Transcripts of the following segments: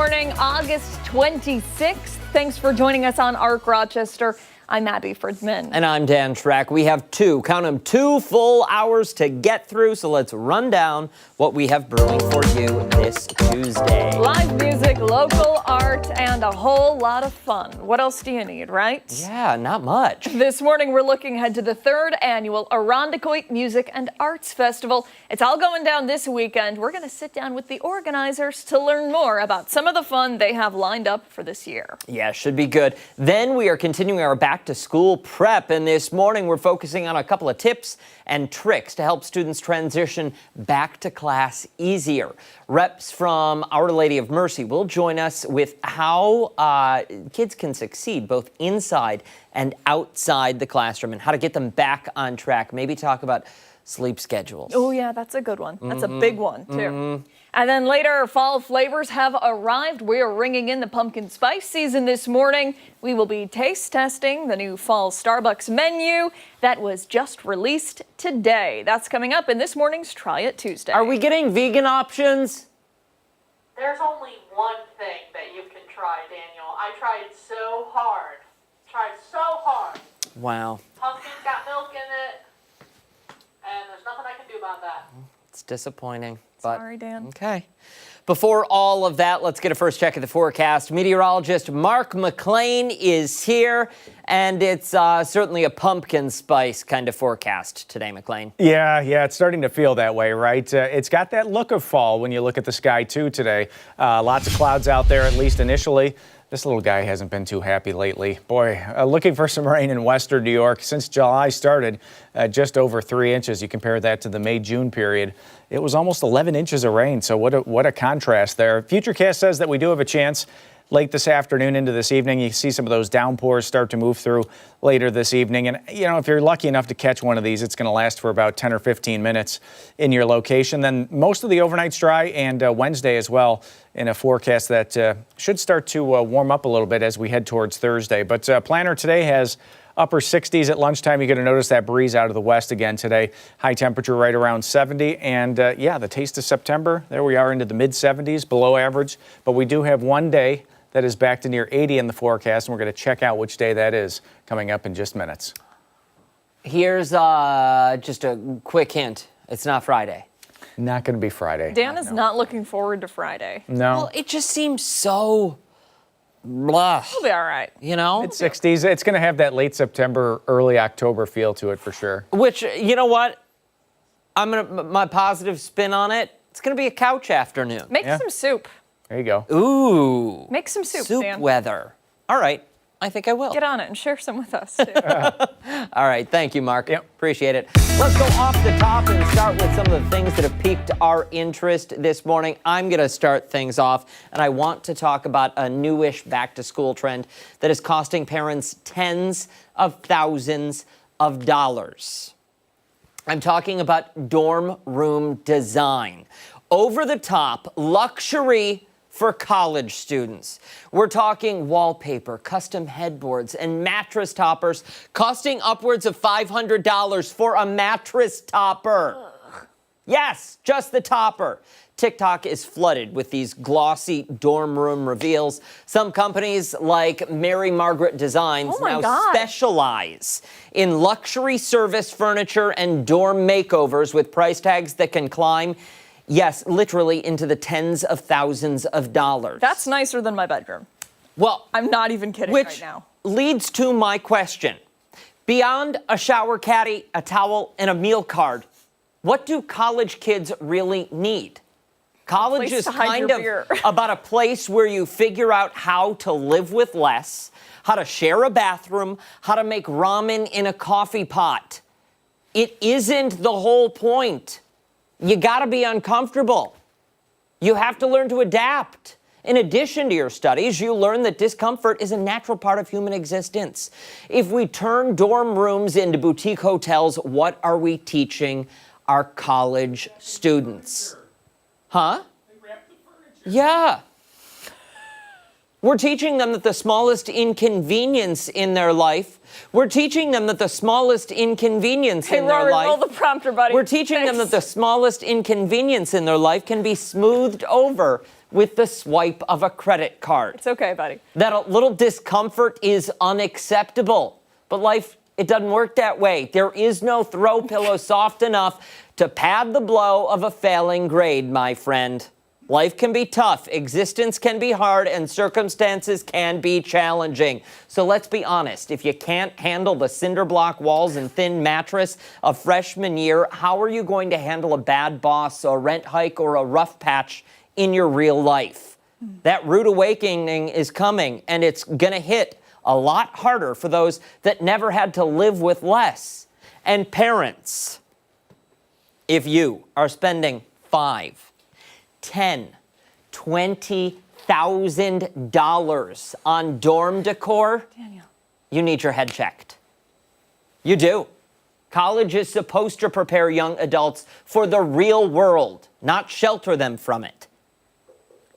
morning, August 26th. Thanks for joining us on ARC Rochester. I'm Abby Fridmann. And I'm Dan Schrack. We have two full hours to get through, so let's run down what we have brewing for you this Tuesday. Live music, local art, and a whole lot of fun. What else do you need, right? Yeah, not much. This morning, we're looking ahead to the 3rd annual Irondequoit Music and Arts Festival. It's all going down this weekend. We're going to sit down with the organizers to learn more about some of the fun they have lined up for this year. Yeah, should be good. Then we are continuing our back-to-school prep, and this morning we're focusing on a couple of tips and tricks to help students transition back to class easier. Reps from Our Lady of Mercy will join us with how kids can succeed both inside and outside the classroom and how to get them back on track. Maybe talk about sleep schedules. Oh, yeah, that's a good one. That's a big one, too. And then later, fall flavors have arrived. We are ringing in the pumpkin spice season this morning. We will be taste testing the new fall Starbucks menu that was just released today. That's coming up in this morning's Try It Tuesday. Are we getting vegan options? There's only one thing that you can try, Daniel. I tried so hard. Wow. Pumpkin's got milk in it, and there's nothing I can do about that. It's disappointing. But, sorry, Dan. Okay. Before all of that, let's get a first check of the forecast. Meteorologist McLean is here, and it's certainly a pumpkin spice kind of forecast today, McLean. Yeah, it's starting to feel that way, right? It's got that look of fall when you look at the sky, too, today. Lots of clouds out there, at least initially. This little guy hasn't been too happy lately. Boy, looking for some rain in western New York. Since July started, just over 3 inches. You compare that to the May-June period. It was almost 11 inches of rain, so what a contrast there. Futurecast says that we do have a chance late this afternoon into this evening. You see some of those downpours start to move through later this evening. And, you know, if you're lucky enough to catch one of these, it's going to last for about 10 or 15 minutes in your location. Then most of the overnight's dry, and Wednesday as well, in a forecast that should start to warm up a little bit as we head towards Thursday. But planner today has upper 60s at lunchtime. You're going to notice that breeze out of the west again today. High temperature right around 70. And yeah, the taste of September, there we are into the mid 70s, below average. But we do have one day that is back to near 80 in the forecast, and we're going to check out which day that is coming up in just minutes. Here's just a quick hint. It's not Friday. Not going to be Friday. Dan is not looking forward to Friday. No. Well, it just seems so blah. We'll be all right. You know? It's 60s. It's going to have that late September, early October feel to it for sure. Which, you know what? My positive spin on it, it's going to be a couch afternoon. Make some soup. There you go. Ooh. Make some soup, Soup Dan. weather. All right. I think I will. Get on it and share some with us, too. All right. Thank you, Mark. Yep. Appreciate it. Let's go off the top and start with some of the things that have piqued our interest this morning. I'm going to start things off, and I want to talk about a newish back-to-school trend that is costing parents tens of thousands of dollars. I'm talking about dorm room design. Over-the-top luxury for college students. We're talking wallpaper, custom headboards, and mattress toppers costing upwards of $500 for a mattress topper. Ugh. Yes, just the topper. TikTok is flooded with these glossy dorm room reveals. Some companies like Mary Margaret Designs specialize in luxury service furniture and dorm makeovers with price tags that can climb, yes, literally into the tens of thousands of dollars. That's nicer than my bedroom. Well, I'm not even kidding right now. Which leads to my question. Beyond a shower caddy, a towel, and a meal card, what do college kids really need? College is kind of about a place where you figure out how to live with less, how to share a bathroom, how to make ramen in a coffee pot. It isn't the whole point. You gotta be uncomfortable. You have to learn to adapt. In addition to your studies, you learn that discomfort is a natural part of human existence. If we turn dorm rooms into boutique hotels, what are we teaching our college students? Huh? Yeah. We're teaching them that the smallest inconvenience in their life, we're teaching them that the smallest inconvenience in their Rory, life, roll the prompter, buddy. we're teaching them that the smallest inconvenience in their life can be smoothed over with the swipe of a credit card. It's okay, buddy. That a little discomfort is unacceptable. But life, it doesn't work that way. There is no throw pillow soft enough to pad the blow of a failing grade, my friend. Life can be tough, existence can be hard, and circumstances can be challenging. So let's be honest, if you can't handle the cinder block walls and thin mattress of freshman year, how are you going to handle a bad boss, a rent hike, or a rough patch in your real life? That rude awakening is coming, and it's gonna hit a lot harder for those that never had to live with less. And parents, if you are spending $5, $10, $20,000 on dorm decor, Daniel. you need your head checked. You do. College is supposed to prepare young adults for the real world, not shelter them from it.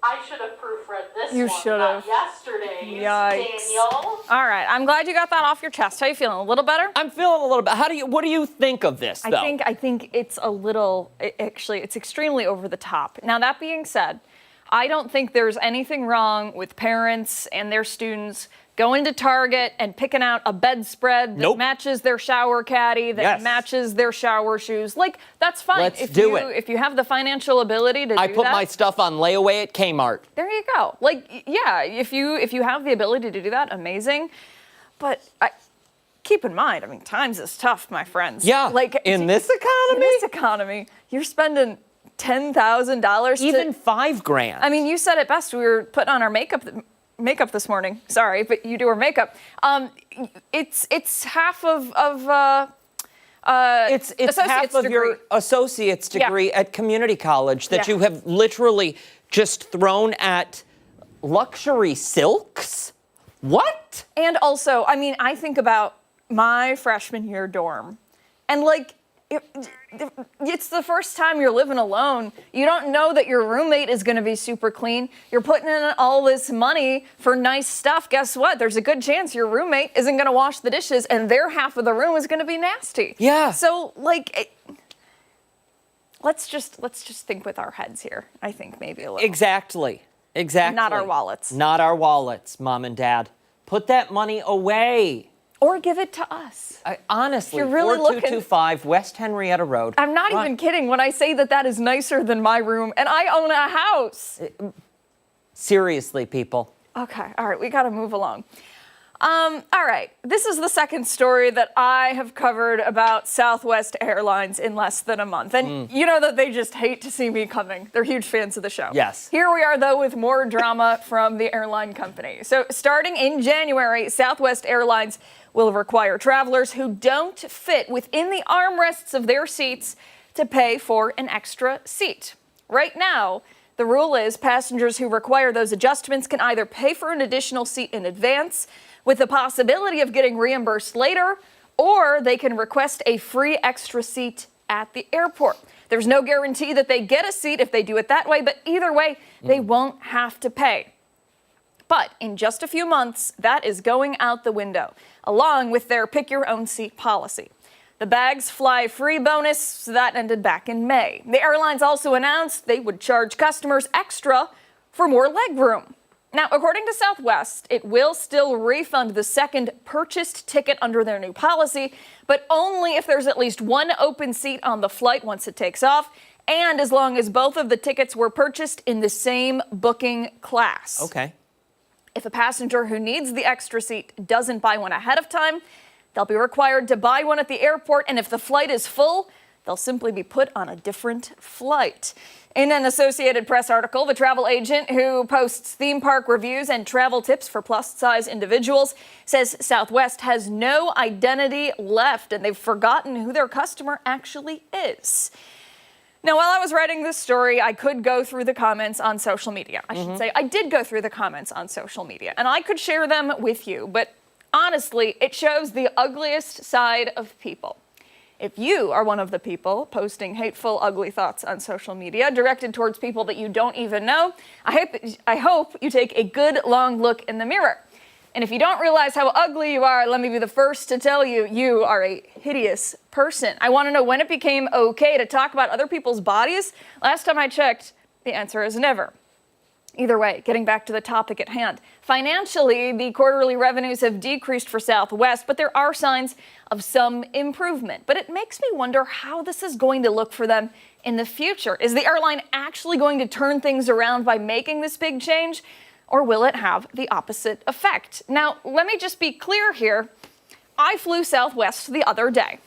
I should have proofread this You one, should not have. yesterday's, Yikes. Daniel. All right, I'm glad you got that off your chest. How you feeling? A little better? I'm feeling a little bit. What do you think of this, though? I think it's a little, actually, it's extremely over the top. Now, that being said, I don't think there's anything wrong with parents and their students going to Target and picking out a bedspread that Nope. matches their shower caddy, that Yes. matches their shower shoes. Like, that's fine. Let's if do you, it. If you have the financial ability to I do put that, my stuff on layaway at Kmart. there you go. Like, yeah, if you have the ability to do that, amazing. But keep in mind, I mean, times is tough, my friends. Yeah, like in this In economy? this economy, you're spending $10,000. Even $5,000. I mean, you said it best. We were putting on our makeup this morning. Sorry, but you do our makeup. It's half of It's associate's half of degree. your associate's Yeah. degree at community college that Yeah. you have literally just thrown at luxury silks? What? And also, I mean, I think about my freshman year dorm, and like, it's the first time you're living alone. You don't know that your roommate is going to be super clean. You're putting in all this money for nice stuff. Guess what? There's a good chance your roommate isn't going to wash the dishes, and their half of the room is going to be nasty. Yeah. So, like, let's just think with our heads here. I think maybe a little. Exactly. Not our wallets. Not our wallets, Mom and Dad. Put that money away. Or give it to us. Honestly, You're really looking- 4225 West Henrietta Road. I'm not even kidding when I say that is nicer than my room, and I own a house. Seriously, people. Okay, all right, we got to move along. All right, this is the second story that I have covered about Southwest Airlines in less than a month. And you know that they just hate to see me coming. They're huge fans of the show. Yes. Here we are, though, with more drama from the airline company. So starting in January, Southwest Airlines will require travelers who don't fit within the armrests of their seats to pay for an extra seat. Right now, the rule is passengers who require those adjustments can either pay for an additional seat in advance with the possibility of getting reimbursed later, or they can request a free extra seat at the airport. There's no guarantee that they get a seat if they do it that way, but either way, they won't have to pay. But in just a few months, that is going out the window, along with their pick-your-own-seat policy. The bags fly free bonus, that ended back in May. The airlines also announced they would charge customers extra for more legroom. Now, according to Southwest, it will still refund the second purchased ticket under their new policy, but only if there's at least one open seat on the flight once it takes off, and as long as both of the tickets were purchased in the same booking class. Okay. If a passenger who needs the extra seat doesn't buy one ahead of time, they'll be required to buy one at the airport, and if the flight is full, they'll simply be put on a different flight. In an Associated Press article, the travel agent who posts theme park reviews and travel tips for plus-size individuals says Southwest has no identity left, and they've forgotten who their customer actually is. Now, while I was writing this story, I could go through the comments on social media. I should say I did go through the comments on social media, and I could share them with you, but honestly, it shows the ugliest side of people. If you are one of the people posting hateful, ugly thoughts on social media directed towards people that you don't even know, I hope you take a good long look in the mirror. And if you don't realize how ugly you are, let me be the first to tell you, you are a hideous person. I want to know when it became okay to talk about other people's bodies. Last time I checked, the answer is never. Either way, getting back to the topic at hand. Financially, the quarterly revenues have decreased for Southwest, but there are signs of some improvement. But it makes me wonder how this is going to look for them in the future. Is the airline actually going to turn things around by making this big change, or will it have the opposite effect? Now, let me just be clear here. I flew Southwest the other day.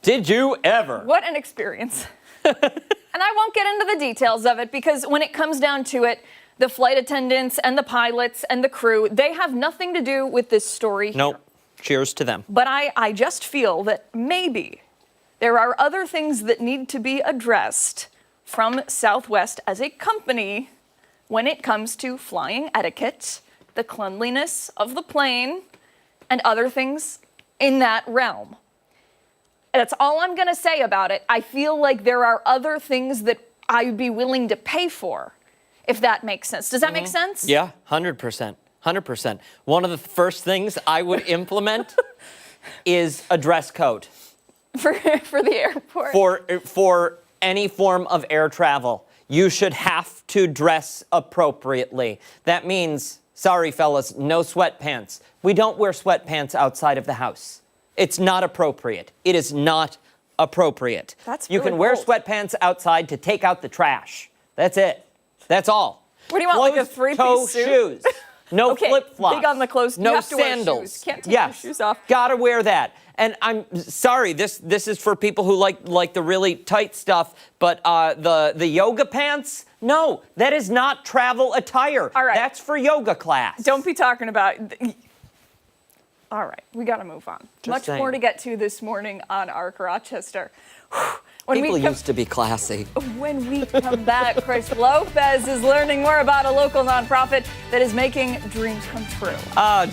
Did you ever? What an experience. And I won't get into the details of it because when it comes down to it, the flight attendants and the pilots and the crew, they have nothing to do with this story here. Nope. Cheers to them. But I just feel that maybe there are other things that need to be addressed from Southwest as a company when it comes to flying etiquette, the cleanliness of the plane, and other things in that realm. That's all I'm going to say about it. I feel like there are other things that I'd be willing to pay for, if that makes sense. Does that make sense? Yeah, 100%. 100%. One of the first things I would implement is a dress code. For the airport? For any form of air travel. You should have to dress appropriately. That means, sorry fellas, no sweatpants. We don't wear sweatpants outside of the house. It's not appropriate. It is not appropriate. That's You really can wear bold. sweatpants outside to take out the trash. That's it. That's all. What do you want, like a Closed-toe three-piece suit? shoes. No Okay, flip-flops. big on the clothes. No You have to wear sandals. shoes. Can't take yes. your shoes off. Gotta wear that. And I'm sorry, this is for people who like the really tight stuff, but the yoga pants, no, that is not travel attire. All right. That's for yoga class. Don't be talking about... All right, we got to move on. Much saying. more to get to this morning on ARC Rochester. People used to be classy. When we come back, Chris Lopez is learning more about a local nonprofit that is making dreams come true.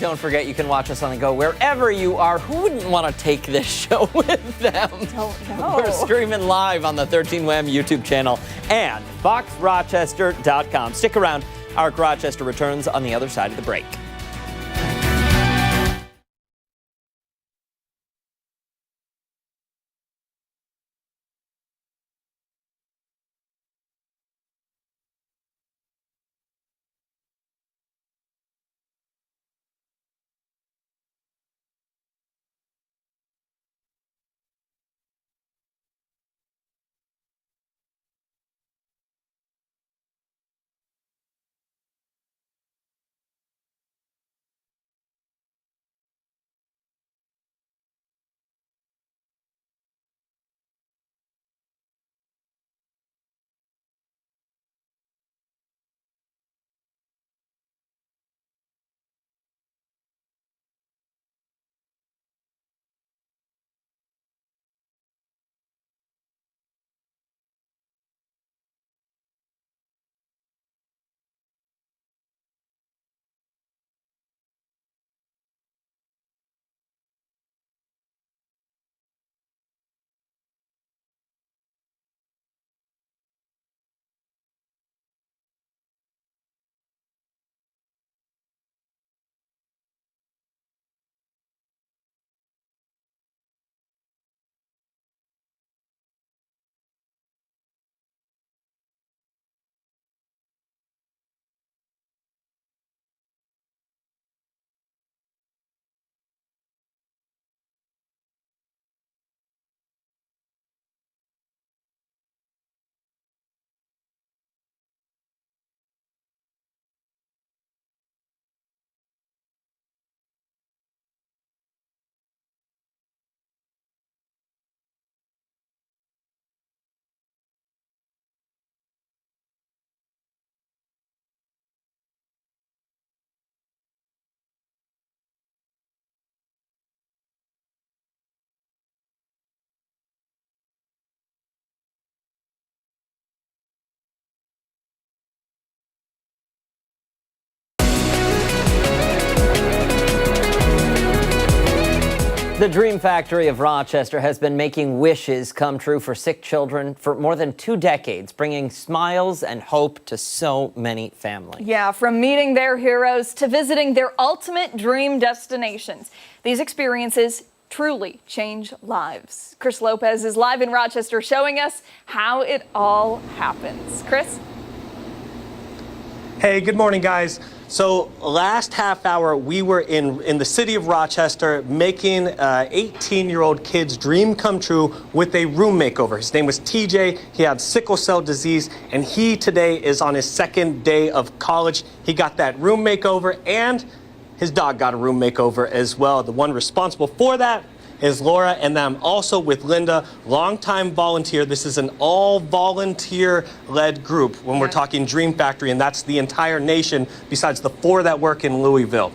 Don't forget, you can watch us on the go wherever you are. Who wouldn't want to take this show with them? Don't know. We're streaming live on the 13 Wham YouTube channel and foxrochester.com. Stick around. ARC Rochester returns on the other side of the break. The Dream Factory of Rochester has been making wishes come true for sick children for more than 2 decades, bringing smiles and hope to so many families. Yeah, from meeting their heroes to visiting their ultimate dream destinations. These experiences truly change lives. Chris Lopez is live in Rochester showing us how it all happens. Chris? Hey, good morning, guys. So last half hour, we were in the city of Rochester making 18-year-old kid's dream come true with a room makeover. His name was TJ. He had sickle cell disease, and he today is on his second day of college. He got that room makeover, and his dog got a room makeover as well. The one responsible for that is Laura, and I'm also with Linda, longtime volunteer. This is an all volunteer-led group when we're talking Dream Factory, and that's the entire nation besides the 4 that work in Louisville.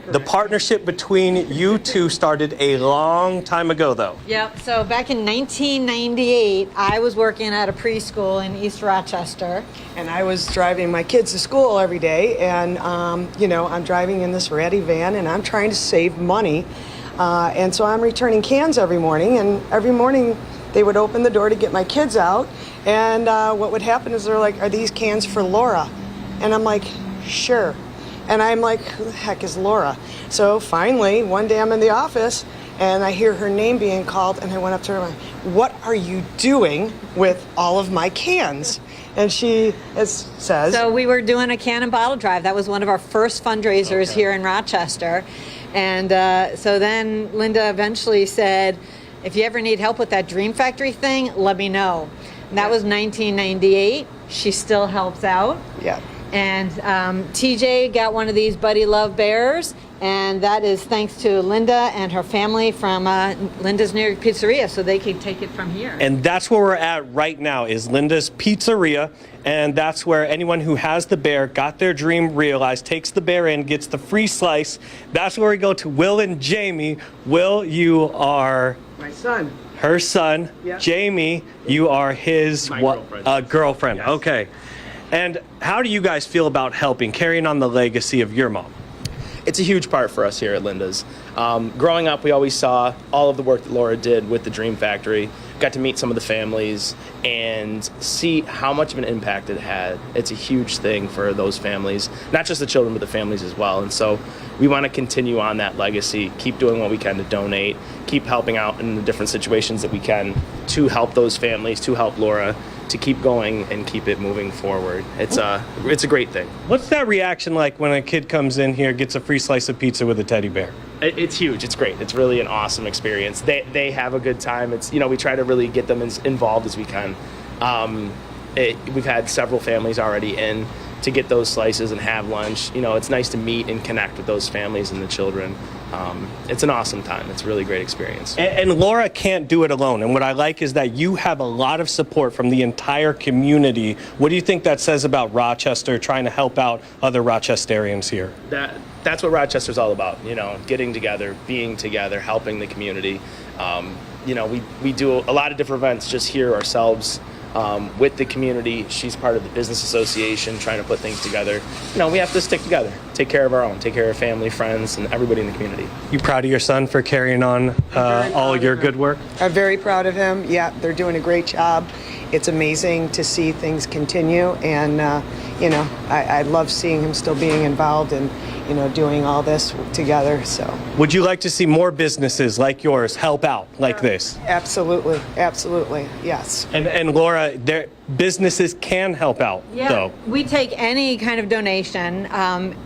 The partnership between you two started a long time ago, though. Yep, so back in 1998, I was working at a preschool in East Rochester. And I was driving my kids to school every day, and, you know, I'm driving in this ratty van, and I'm trying to save money. And so I'm returning cans every morning, and every morning they would open the door to get my kids out, and what would happen is they're like, "Are these cans for Laura?" And I'm like, "Sure." And I'm like, "Who the heck is Laura?" So finally, one day I'm in the office, and I hear her name being called, and I went up to her and went, "What are you doing with all of my cans?" And she says... So we were doing a can and bottle drive. That was one of our first fundraisers here in Rochester. And so then Linda eventually said, "If you ever need help with that Dream Factory thing, let me know." And that was 1998. She still helps out. Yeah. And TJ got one of these Buddy Love Bears, and that is thanks to Linda and her family from Linda's New York Pizzeria, so they can take it from here. And that's where we're at right now, is Linda's Pizzeria, and that's where anyone who has the bear, got their dream realized, takes the bear in, gets the free slice. That's where we go to Will and Jamie. Will, you are... My son. Her son. Yeah. Jamie, you are his... girlfriend. Girlfriend, Yes. okay. And how do you guys feel about helping, carrying on the legacy of your mom? It's a huge part for us here at Linda's. Growing up, we always saw all of the work that Laura did with the Dream Factory, got to meet some of the families and see how much of an impact it had. It's a huge thing for those families, not just the children, but the families as well. And so we want to continue on that legacy, keep doing what we can to donate, keep helping out in the different situations that we can to help those families, to help Laura, to keep going and keep it moving forward. It's a great thing. What's that reaction like when a kid comes in here, gets a free slice of pizza with a teddy bear? It's huge. It's great. It's really an awesome experience. They have a good time. It's, you know, we try to really get them as involved as we can. We've had several families already in to get those slices and have lunch. You know, it's nice to meet and connect with those families and the children. It's an awesome time. It's a really great experience. And Laura can't do it alone. And what I like is that you have a lot of support from the entire community. What do you think that says about Rochester trying to help out other Rochesterians here? That's what Rochester's all about, you know, getting together, being together, helping the community. You know, we do a lot of different events just here ourselves with the community. She's part of the business association, trying to put things together. You know, we have to stick together, take care of our own, take care of family, friends, and everybody in the community. You proud of your son for carrying on all your good work? I'm very proud of him. Yeah, they're doing a great job. It's amazing to see things continue, and you know, I love seeing him still being involved and, you know, doing all this together. So, would you like to see more businesses like yours help out like this? absolutely, absolutely, yes. And Laura, their businesses can help out, though. We take any kind of donation,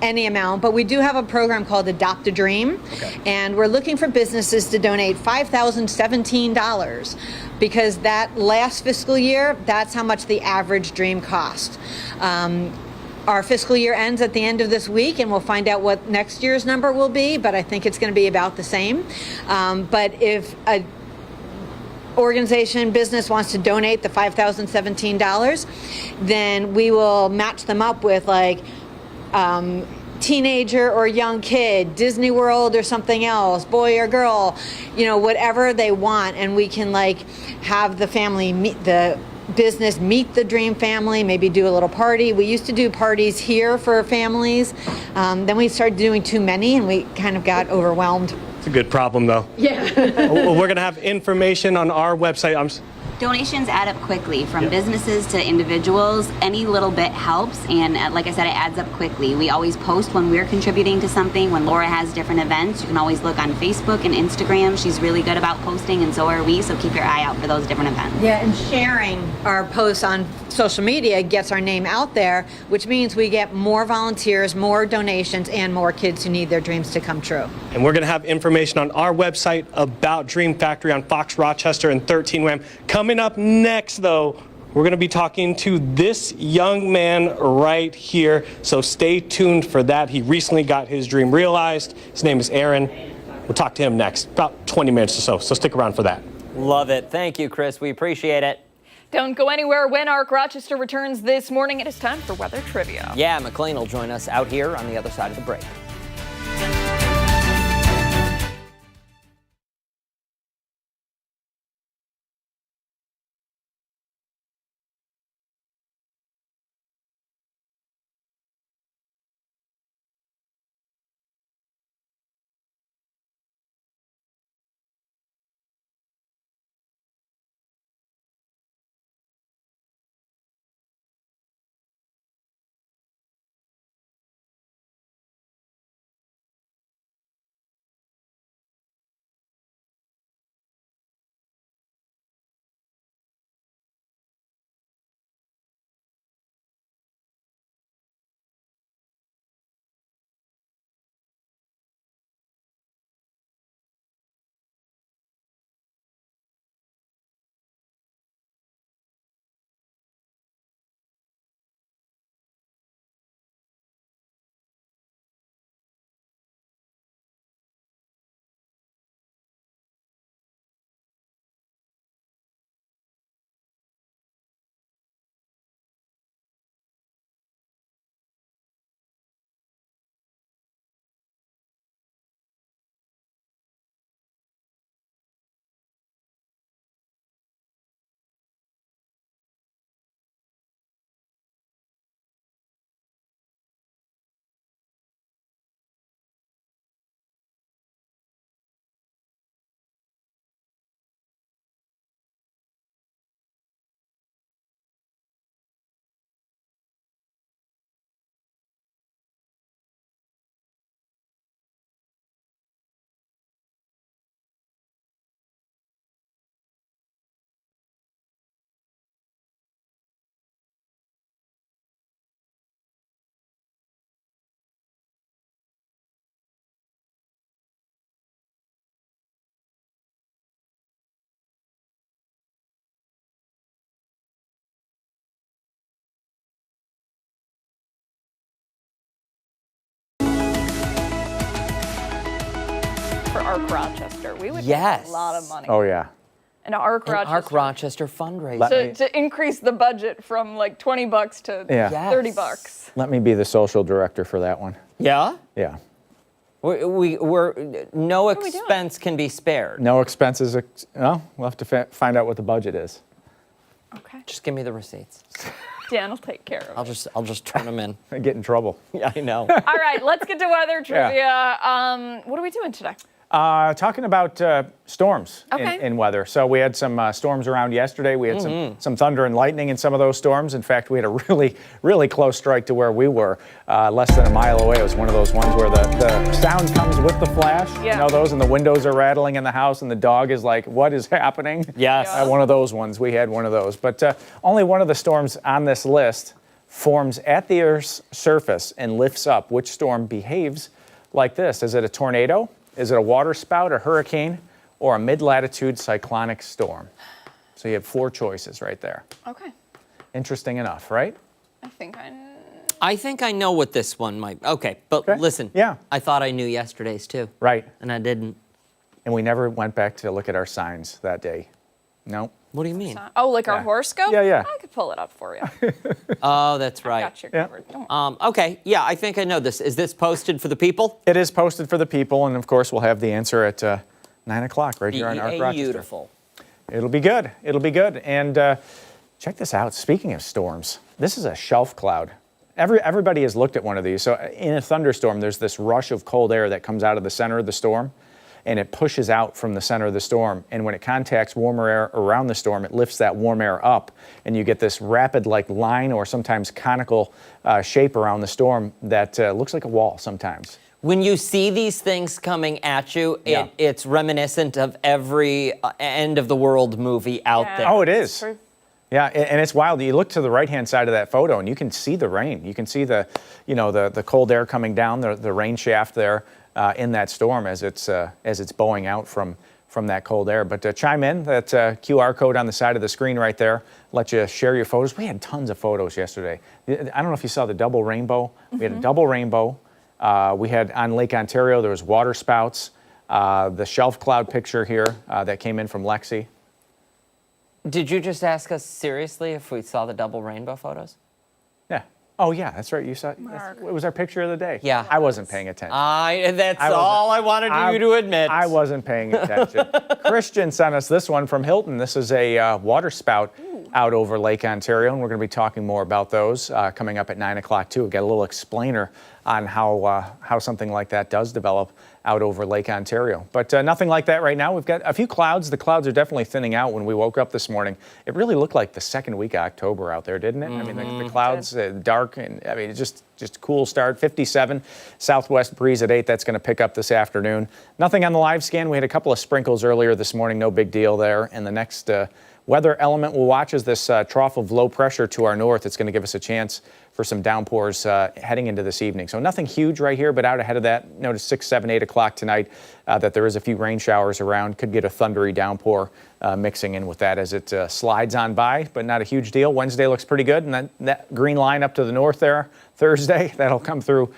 any amount, but we do have a program called Adopt a Dream, and we're looking for businesses to donate $5,017 because that last fiscal year, that's how much the average dream cost. Our fiscal year ends at the end of this week, and we'll find out what next year's number will be, but I think it's going to be about the same. But if a organization, business wants to donate the $5,017, then we will match them up with like teenager or young kid, Disney World or something else, boy or girl, you know, whatever they want, and we can like have the family meet the business, meet the dream family, maybe do a little party. We used to do parties here for families. Then we started doing too many and we kind of got overwhelmed. It's a good problem, though. Yeah. We're going to have information on our website. Donations add up quickly, from businesses to individuals. Any little bit helps, and like I said, it adds up quickly. We always post when we're contributing to something. When Laura has different events, you can always look on Facebook and Instagram. She's really good about posting, and so are we, so keep your eye out for those different events. Yeah, and sharing our posts on social media gets our name out there, which means we get more volunteers, more donations, and more kids who need their dreams to come true. And we're going to have information on our website about Dream Factory on Fox Rochester and 13 Wham. Coming up next, though, we're going to be talking to this young man right here. So stay tuned for that. He recently got his dream realized. His name is Aaron. We'll talk to him next, about 20 minutes or so. So stick around for that. Love it. Thank you, Chris. We appreciate it. Don't go anywhere. When Arc Rochester returns this morning, it is time for weather trivia. Yeah, McLean will join us out here on the other side of the break. For Arc Rochester, we would Yes. make a lot of money. Oh, yeah. An Arc An Rochester. Arc Rochester fundraiser. to increase the budget from like $20 to Yeah. Yes. $30. Let me be the social director for that one. Yeah? Yeah. We're no are we doing? expense can be spared. No expenses. No, we'll have to find out what the budget is. Okay. Just give me the receipts. Dan will take care of it. I'll just turn them in. I get in trouble. Yeah, I know. All right, let's get to weather trivia. What are we doing today? Talking about storms Okay. in weather. So we had some storms around yesterday. We had some thunder and lightning in some of those storms. In fact, we had a really, really close strike to where we were, less than a mile away. It was one of those ones where the sound comes with the flash. Yeah. You know those, and the windows are rattling in the house, and the dog is like, what is happening? Yes. One of those ones. We had one of those. But only one of the storms on this list forms at the Earth's surface and lifts up. Which storm behaves like this? Is it a tornado? Is it a water spout, a hurricane, or a mid-latitude cyclonic storm? So you have four choices right there. Okay. Interesting enough, right? I think I know what this one might. Okay, but Okay. listen. Yeah. I thought I knew yesterday's too. Right. And I didn't. And we never went back to look at our signs that day. No. What do you mean? Oh, like our Yeah. horoscope? Yeah, yeah. I could pull it up for you. Oh, that's right. Got you Yeah. covered. Don't Okay, yeah, I think I know this. Is this posted for the people? It is posted for the people, and of course we'll have the answer at 9 o'clock right here on Arc Rochester. Beautiful. It'll be good. It'll be good. And check this out. Speaking of storms, this is a shelf cloud. Everybody has looked at one of these. So in a thunderstorm, there's this rush of cold air that comes out of the center of the storm. and it pushes out from the center of the storm. And when it contacts warmer air around the storm, it lifts that warm air up, and you get this rapid like line or sometimes conical shape around the storm that looks like a wall sometimes. When you see these things coming at you, Yeah. it's reminiscent of every end of the world movie out there. Oh, it is. Yeah, and it's wild. You look to the right-hand side of that photo, and you can see the rain. You can see the cold air coming down, the rain shaft there in that storm as it's bowing out from that cold air. But chime in, that QR code on the side of the screen right there, let you share your photos. We had tons of photos yesterday. I don't know if you saw the double rainbow. We had a double rainbow. We had on Lake Ontario, there was water spouts. The shelf cloud picture here that came in from Lexi. Did you just ask us seriously if we saw the double rainbow photos? Yeah. Oh, yeah, that's right. You saw it was our picture of the day. Yeah. I wasn't paying attention. That's all I wanted you to admit. I wasn't paying attention. Christian sent us this one from Hilton. This is a water spout out over Lake Ontario, and we're going to be talking more about those coming up at 9 o'clock, too. We've got a little explainer on how something like that does develop out over Lake Ontario. But nothing like that right now. We've got a few clouds. The clouds are definitely thinning out. When we woke up this morning, it really looked like the second week of October out there, didn't it? I mean, the clouds, dark, and I mean, just a cool start. 57, southwest breeze at 8. That's going to pick up this afternoon. Nothing on the live scan. We had a couple of sprinkles earlier this morning. No big deal there. And the next weather element we'll watch is this trough of low pressure to our north. It's going to give us a chance for some downpours heading into this evening. So nothing huge right here, but out ahead of that, notice 6, 7, 8 o'clock tonight that there is a few rain showers around. Could get a thundery downpour mixing in with that as it slides on by, but not a huge deal. Wednesday looks pretty good, and that green line up to the north there, Thursday, that'll come through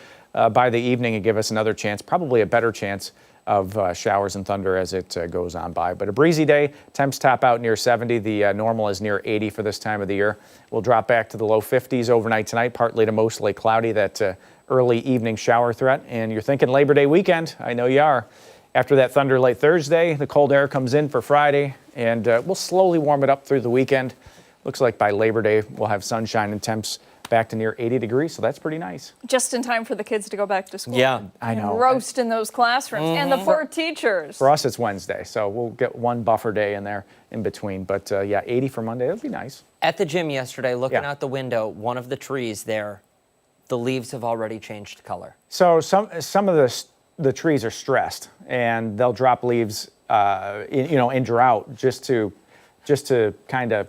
by the evening and give us another chance, probably a better chance of showers and thunder as it goes on by. But a breezy day, temps top out near 70. The normal is near 80 for this time of the year. We'll drop back to the low 50s overnight tonight, partly to mostly cloudy, that early evening shower threat. And you're thinking Labor Day weekend. I know you are. After that thunder late Thursday, the cold air comes in for Friday, and we'll slowly warm it up through the weekend. Looks like by Labor Day, we'll have sunshine and temps back to near 80 degrees, so that's pretty nice. Just in time for the kids to go back to school. Yeah, I know. Roast in those classrooms. And the poor teachers. For us, it's Wednesday, so we'll get one buffer day in there in between. But yeah, 80 for Monday, that'd be nice. At the gym yesterday, looking Yeah. out the window, one of the trees there, the leaves have already changed color. So some of the trees are stressed, and they'll drop leaves, in drought just to kind of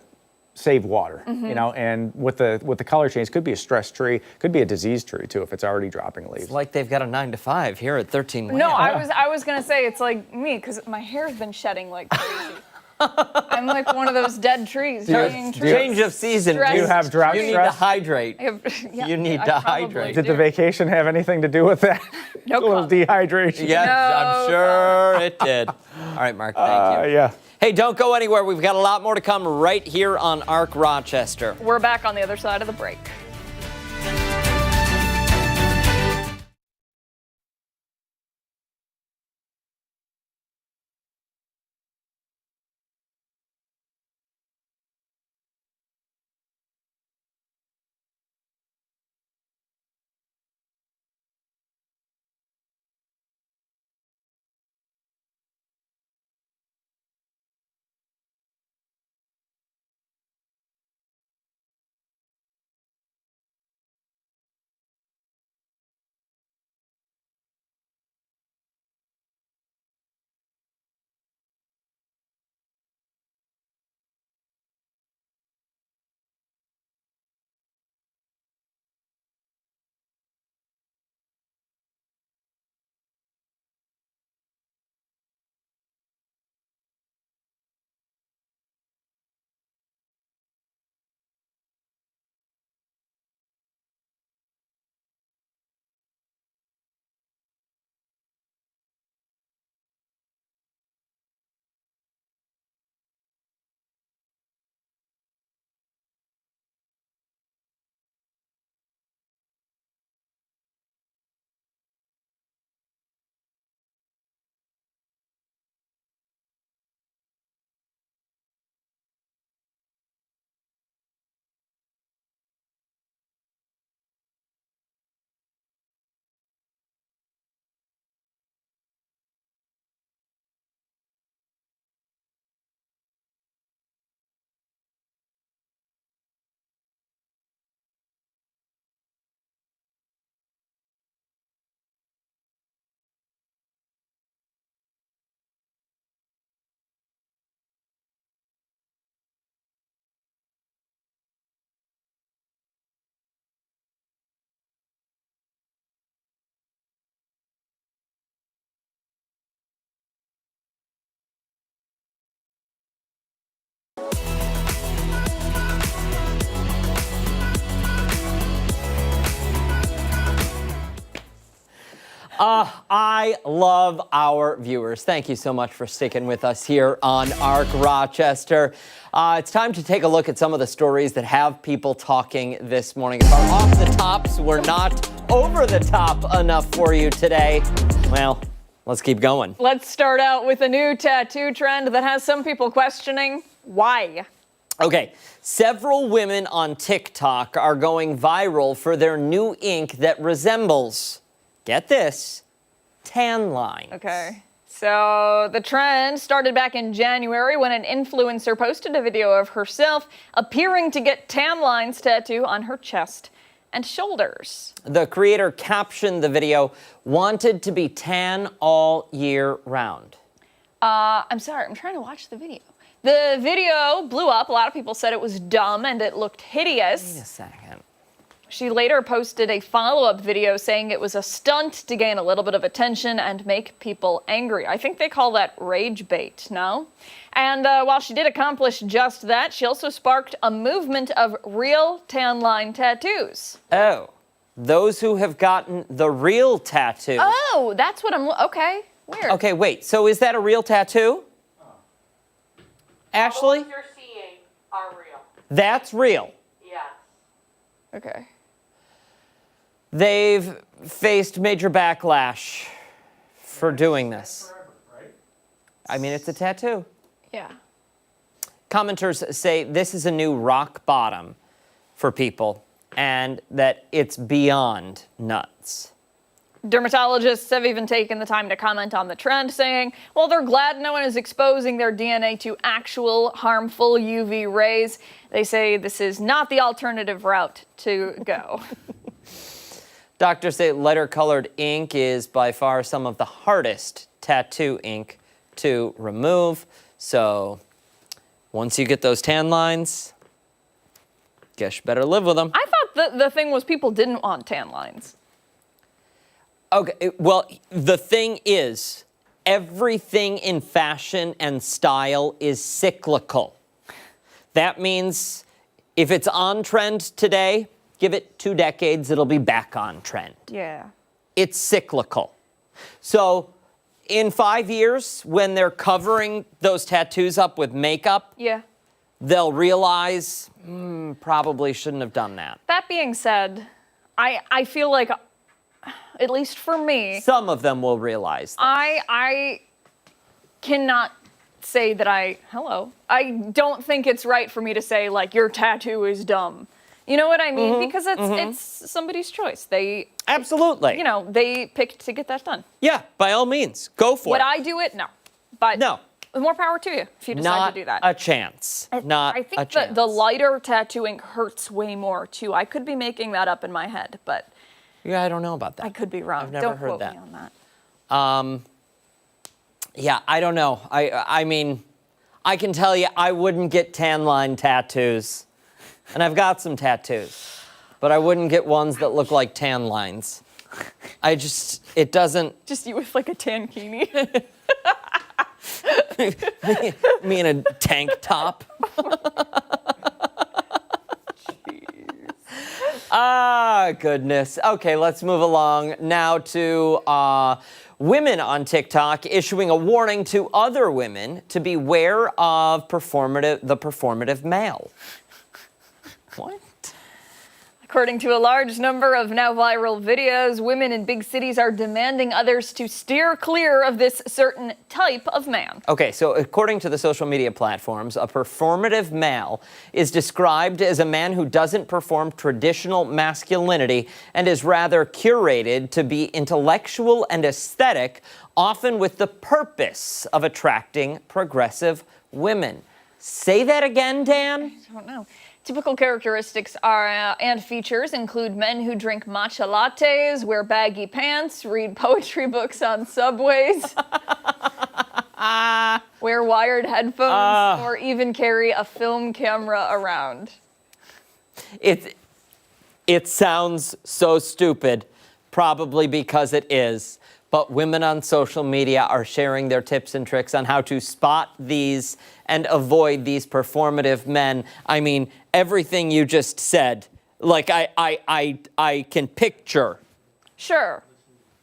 save water, and with the color change, could be a stressed tree, could be a diseased tree too if it's already dropping leaves. It's like they've got a 9 to 5 here at 13 Land. No, I was gonna say it's like me because my hair's been shedding like crazy. I'm like one of those dead trees. Dying trees. Change of season. Stress. Do you have drought You need to stress? hydrate. Yeah, You need I to probably hydrate. Did the do. vacation have anything to do with that? No A little comment. dehydration. Yes, No I'm sure it did. All right, Mark, thank you. Yeah. Hey, don't go anywhere. We've got a lot more to come right here on ARC Rochester. We're back on the other side of the break. I love our viewers. Thank you so much for sticking with us here on ARC Rochester. It's time to take a look at some of the stories that have people talking this morning. If our off the tops were not over the top enough for you today, well, let's keep going. Let's start out with a new tattoo trend that has some people questioning why. Okay, several women on TikTok are going viral for their new ink that resembles, get this, tan lines. Okay. So the trend started back in January when an influencer posted a video of herself appearing to get tan lines tattoo on her chest and shoulders. The creator captioned the video, "Wanted to be tan all year round." I'm sorry, I'm trying to watch the video. The video blew up. A lot of people said it was dumb and it looked hideous. Wait a second. She later posted a follow-up video saying it was a stunt to gain a little bit of attention and make people angry. I think they call that rage bait, no? And while she did accomplish just that, she also sparked a movement of real tan line tattoos. Oh, those who have gotten the real tattoo. Oh, that's what okay, weird. Okay, wait, so is that a real tattoo? Ashley? The ones you're seeing are real. That's real. Yes. Okay. They've faced major backlash for doing this. I mean, it's a tattoo. Yeah. Commenters say this is a new rock bottom for people and that it's beyond nuts. Dermatologists have even taken the time to comment on the trend, saying, well, they're glad no one is exposing their DNA to actual harmful UV rays. They say this is not the alternative route to go. Doctors say lighter-colored ink is by far some of the hardest tattoo ink to remove. So once you get those tan lines, guess you better live with them. I thought the thing was people didn't want tan lines. Okay, well, the thing is, everything in fashion and style is cyclical. That means if it's on trend today, give it 2 decades, it'll be back on trend. Yeah. It's cyclical. So in 5 years, when they're covering those tattoos up with makeup, Yeah. they'll realize, probably shouldn't have done that. That being said, I feel like, at least for me, Some of them will realize that. I cannot say that I don't think it's right for me to say, like, your tattoo is dumb. You know what I mean? Because it's somebody's choice. They, Absolutely. you know, they picked to get that done. Yeah, by all means, go for Would it. I do it? No. But No. more power to you if you decide Not to do that. a chance. Not I a think chance. the lighter tattoo ink hurts way more, too. I could be making that up in my head, but Yeah, I don't know about that. I could be wrong. I've never Don't heard quote that. me on that. Yeah, I don't know. I mean, I can tell you I wouldn't get tan line tattoos. And I've got some tattoos. But I wouldn't get ones that look like tan lines. It doesn't. Just you with like a tankini. Me in a tank top. Ah, goodness. Okay, let's move along now to women on TikTok issuing a warning to other women to beware of the performative male. What? According to a large number of now viral videos, women in big cities are demanding others to steer clear of this certain type of man. Okay, so according to the social media platforms, a performative male is described as a man who doesn't perform traditional masculinity and is rather curated to be intellectual and aesthetic, often with the purpose of attracting progressive women. Say that again, Dan? I don't know. Typical characteristics are and features include men who drink matcha lattes, wear baggy pants, read poetry books on subways, wear wired headphones, or even carry a film camera around. It sounds so stupid, probably because it is. But women on social media are sharing their tips and tricks on how to spot these and avoid these performative men. I mean, everything you just said, like I can picture. Sure.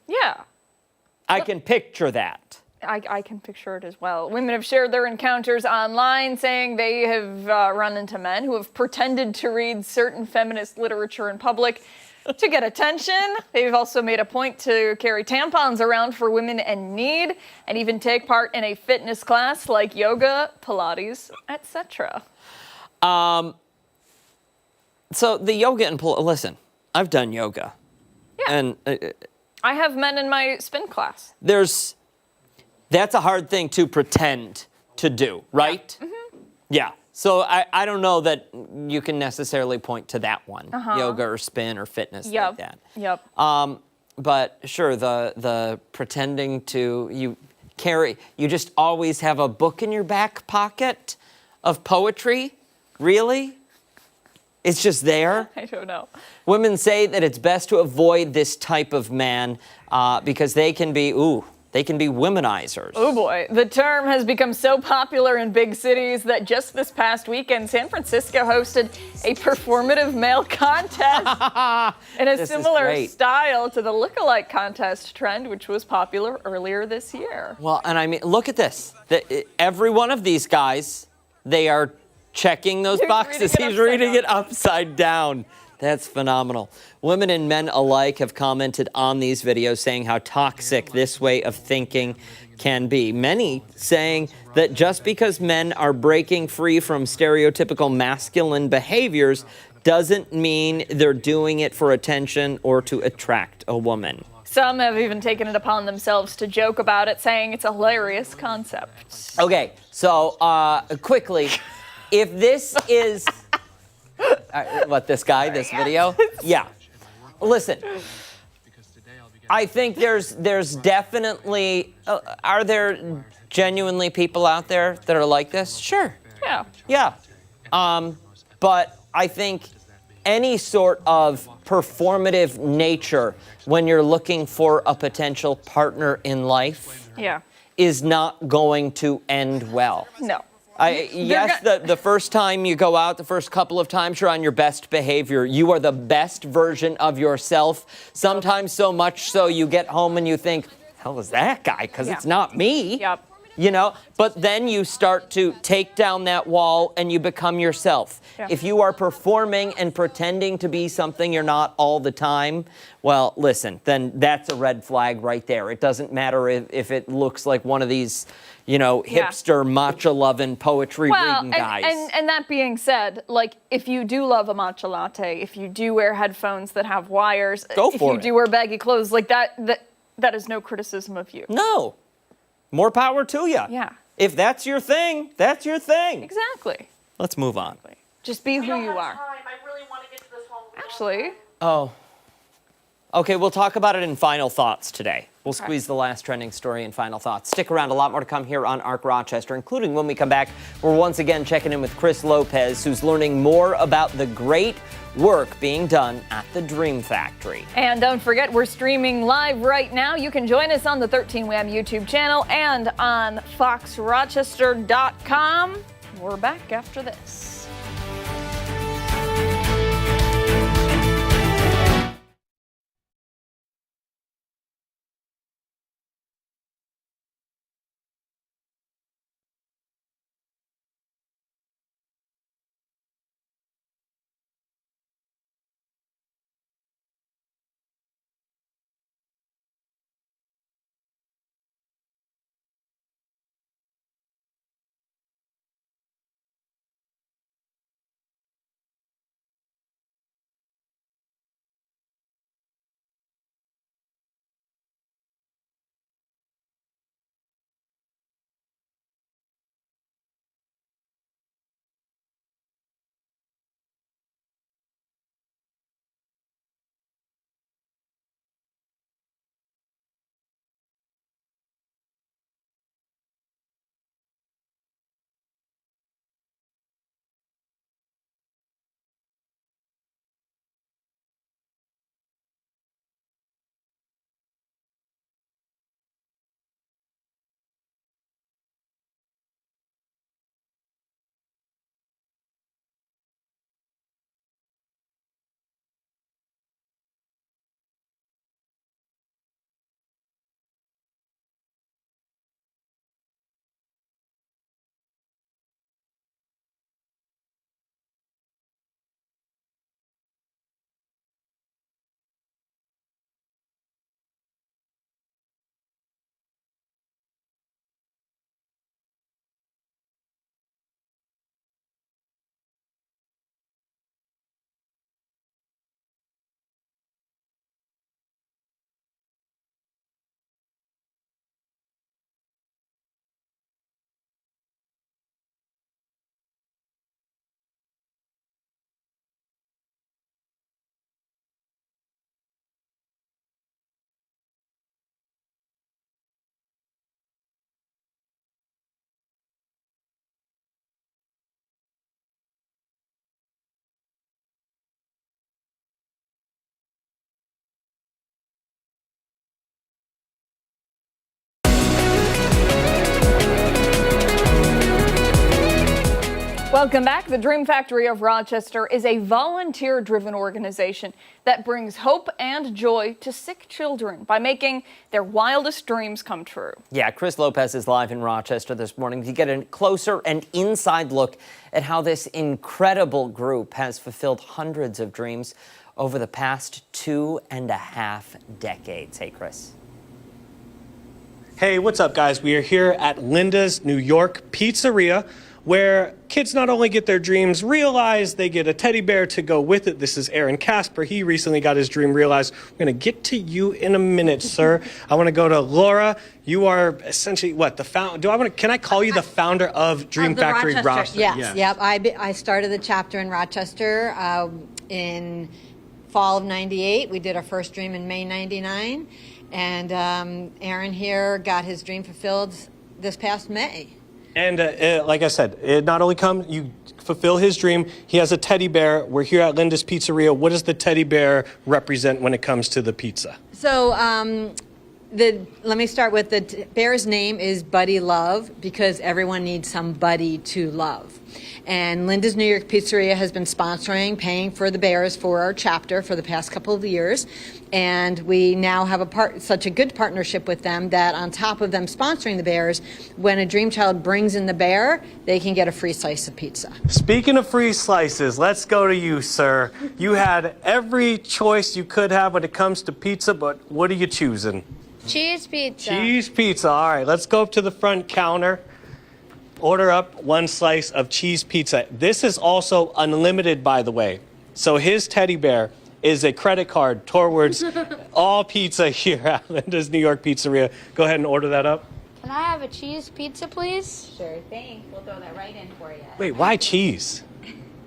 Yeah. I can picture that. I can picture it as well. Women have shared their encounters online, saying they have run into men who have pretended to read certain feminist literature in public to get attention. They've also made a point to carry tampons around for women in need and even take part in a fitness class like yoga, Pilates, etc. So the yoga and listen, I've done yoga. Yeah. And I have men in my spin class. That's a hard thing to pretend to do, right? Yeah. Mm-hmm. Yeah. So I don't know that you can necessarily point to that one, yoga or spin or fitness like that. Yep. But sure, the pretending to, you just always have a book in your back pocket of poetry? Really? It's just there? I don't know. Women say that it's best to avoid this type of man because they can be womanizers. Oh boy, the term has become so popular in big cities that just this past weekend, San Francisco hosted a performative male contest in a similar style to the lookalike contest trend, which was popular earlier this year. Well, and I mean, look at this. Every one of these guys, they are checking those boxes. He's reading it upside down. That's phenomenal. Women and men alike have commented on these videos saying how toxic this way of thinking can be. Many saying that just because men are breaking free from stereotypical masculine behaviors doesn't mean they're doing it for attention or to attract a woman. Some have even taken it upon themselves to joke about it, saying it's a hilarious concept. Okay, so quickly, if this is... this video? Yeah. Listen, I think there's definitely, are there genuinely people out there that are like this? Sure. Yeah. Yeah. But I think any sort of performative nature when you're looking for a potential partner in life is not going to end well. No. Yes, the first time you go out, the first couple of times you're on your best behavior. You are the best version of yourself. Sometimes so much so you get home and you think, hell is that guy? Because it's not me. Yep. You know, but then you start to take down that wall and you become yourself. Yeah. If you are performing and pretending to be something you're not all the time, well, listen, then that's a red flag right there. It doesn't matter if it looks like one of these, hipster matcha-loving poetry reading guys. And that being said, like, if you do love a matcha latte, if you do wear headphones that have wires, if you do wear baggy clothes, like that is no criticism of you. No. More power to you. Yeah. If that's your thing, that's your thing. Exactly. Let's move on. Just be who you are. I really want to get to this one. Actually. Oh. Okay, we'll talk about it in Final Thoughts today. We'll squeeze the last trending story in Final Thoughts. Stick around, a lot more to come here on ARC Rochester, including when we come back, we're once again checking in with Chris Lopez, who's learning more about the great work being done at the Dream Factory. And don't forget, we're streaming live right now. You can join us on the 13 Wham YouTube channel and on foxrochester.com. We're back after this. Welcome back. The Dream Factory of Rochester is a volunteer-driven organization that brings hope and joy to sick children by making their wildest dreams come true. Yeah, Chris Lopez is live in Rochester this morning to get a closer and inside look at how this incredible group has fulfilled hundreds of dreams over the past 2.5 decades. Hey, Chris. Hey, what's up, guys? We are here at Linda's New York Pizzeria, where kids not only get their dreams realized, they get a teddy bear to go with it. This is Aaron Casper. He recently got his dream realized. We're going to get to you in a minute, sir. I want to go to Laura. You are essentially what, the founder? Can I call you the founder of Dream Factory Rochester? Yes. Yep. I started the chapter in Rochester in fall of '98. We did our first dream in May '99, and Aaron here got his dream fulfilled this past May. And like I said, it not only you fulfill his dream, he has a teddy bear. We're here at Linda's Pizzeria. What does the teddy bear represent when it comes to the pizza? So let me start with the bear's name is Buddy Love, because everyone needs somebody to love. And Linda's New York Pizzeria has been paying for the bears for our chapter for the past couple of years. And we now have such a good partnership with them that on top of them sponsoring the bears, when a dream child brings in the bear, they can get a free slice of pizza. Speaking of free slices, let's go to you, sir. You had every choice you could have when it comes to pizza, but what are you choosing? Cheese pizza. Cheese pizza. All right, let's go up to the front counter. Order up 1 slice of cheese pizza. This is also unlimited, by the way. So his teddy bear is a credit card towards all pizza here at Linda's New York Pizzeria. Go ahead and order that up. Can I have a cheese pizza, please? Sure thing. We'll throw that right in for you. Wait, why cheese?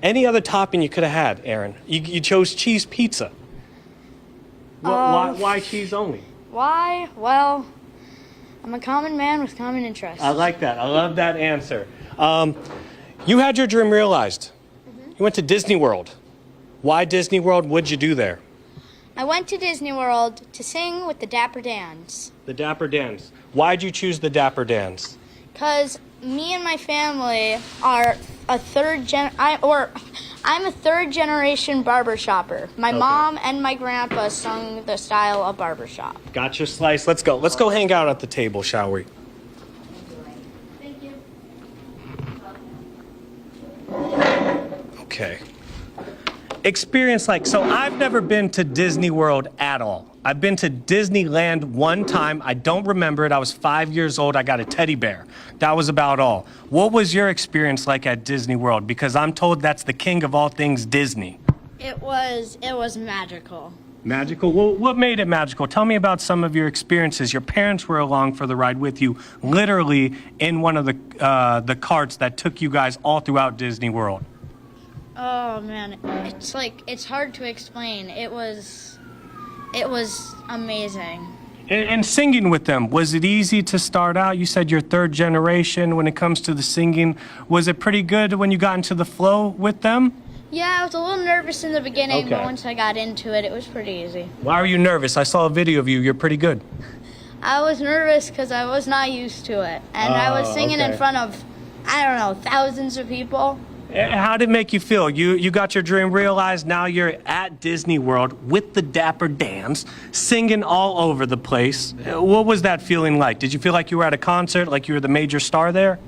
Any other topping you could have had, Aaron. You chose cheese pizza. Why cheese only? Why? Well, I'm a common man with common interests. I like that. I love that answer. You had your dream realized. You went to Disney World. Why Disney World? What'd you do there? I went to Disney World to sing with the Dapper Dans. The Dapper Dans. Why'd you choose the Dapper Dans? Because me and my family are I'm a third generation barbershopper. My mom and my grandpa sung the style of barbershop. Got your slice. Let's go. Let's go hang out at the table, shall we? Thank you. Okay. Experience so I've never been to Disney World at all. I've been to Disneyland one time. I don't remember it. I was 5 years old. I got a teddy bear. That was about all. What was your experience like at Disney World? Because I'm told that's the king of all things Disney. It was magical. Magical? Well, what made it magical? Tell me about some of your experiences. Your parents were along for the ride with you, literally in one of the carts that took you guys all throughout Disney World. Oh man, it's hard to explain. It was amazing. And singing with them, was it easy to start out? You said you're third generation when it comes to the singing. Was it pretty good when you got into the flow with them? Yeah, I was a little nervous in the beginning, but once I got into it, it was pretty easy. Why were you nervous? I saw a video of you. You're pretty good. I was nervous because I was not used to it. And I was singing in front of, I don't know, thousands of people. How did it make you feel? You got your dream realized. Now you're at Disney World with the Dapper Dans, singing all over the place. What was that feeling like? Did you feel like you were at a concert, like you were the major star there?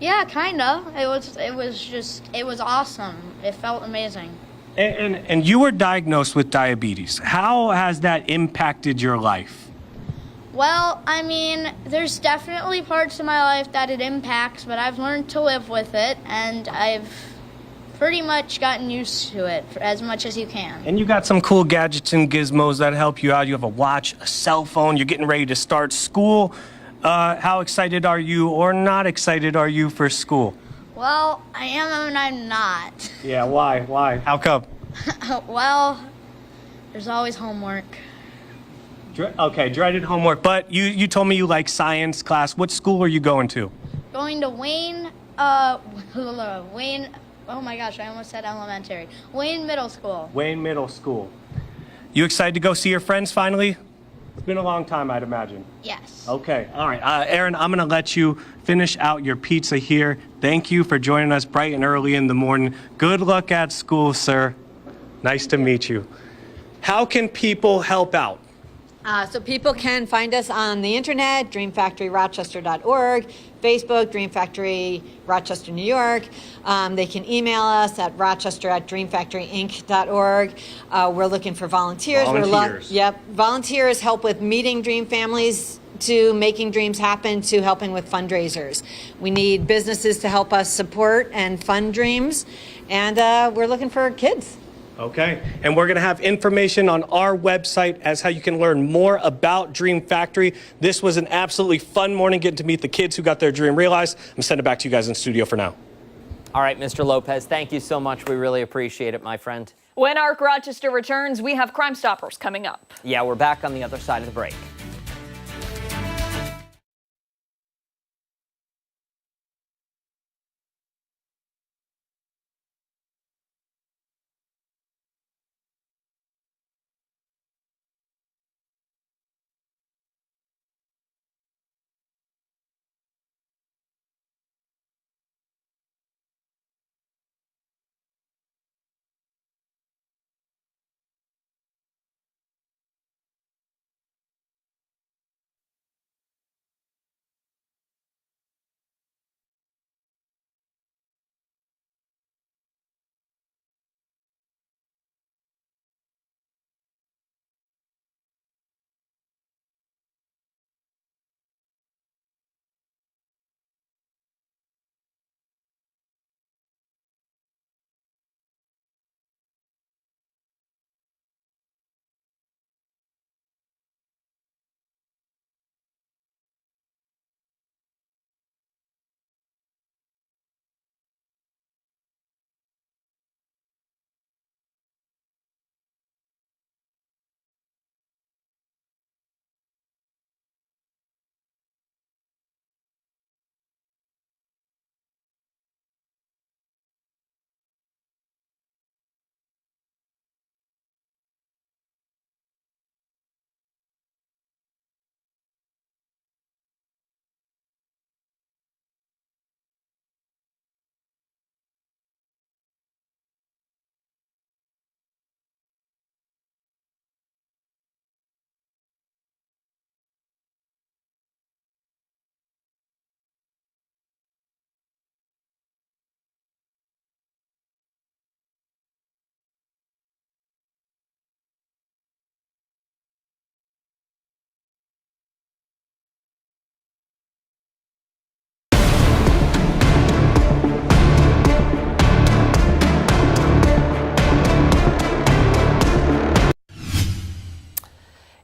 Yeah, kinda. It was awesome. It felt amazing. And you were diagnosed with diabetes. How has that impacted your life? Well, I mean, there's definitely parts of my life that it impacts, but I've learned to live with it, and I've pretty much gotten used to it for as much as you can. And you got some cool gadgets and gizmos that help you out. You have a watch, a cell phone, you're getting ready to start school. How excited are you or not excited are you for school? Well, I am and I'm not. Yeah, why? How come? Well, there's always homework. Okay, dreaded homework. But you told me you like science class. What school are you going to? Going to Wayne, oh my gosh, I almost said elementary. Wayne Middle School. Wayne Middle School. You excited to go see your friends finally? It's been a long time, I'd imagine. Yes. Okay, all right. Aaron, I'm going to let you finish out your pizza here. Thank you for joining us bright and early in the morning. Good luck at school, sir. Nice to meet you. How can people help out? So people can find us on the internet, dreamfactoryrochester.org, Facebook, Dream Factory Rochester, New York. They can email us at rochester@dreamfactoryinc.org. We're looking for volunteers. Volunteers. Volunteers help with meeting dream families, to making dreams happen, to helping with fundraisers. We need businesses to help us support and fund dreams, and we're looking for kids. Okay, and we're going to have information on our website as how you can learn more about Dream Factory. This was an absolutely fun morning getting to meet the kids who got their dream realized. I'm sending it back to you guys in the studio for now. All right, Mr. Lopez, thank you so much. We really appreciate it, my friend. When ARC Rochester returns, we have Crime Stoppers coming up. Yeah, we're back on the other side of the break.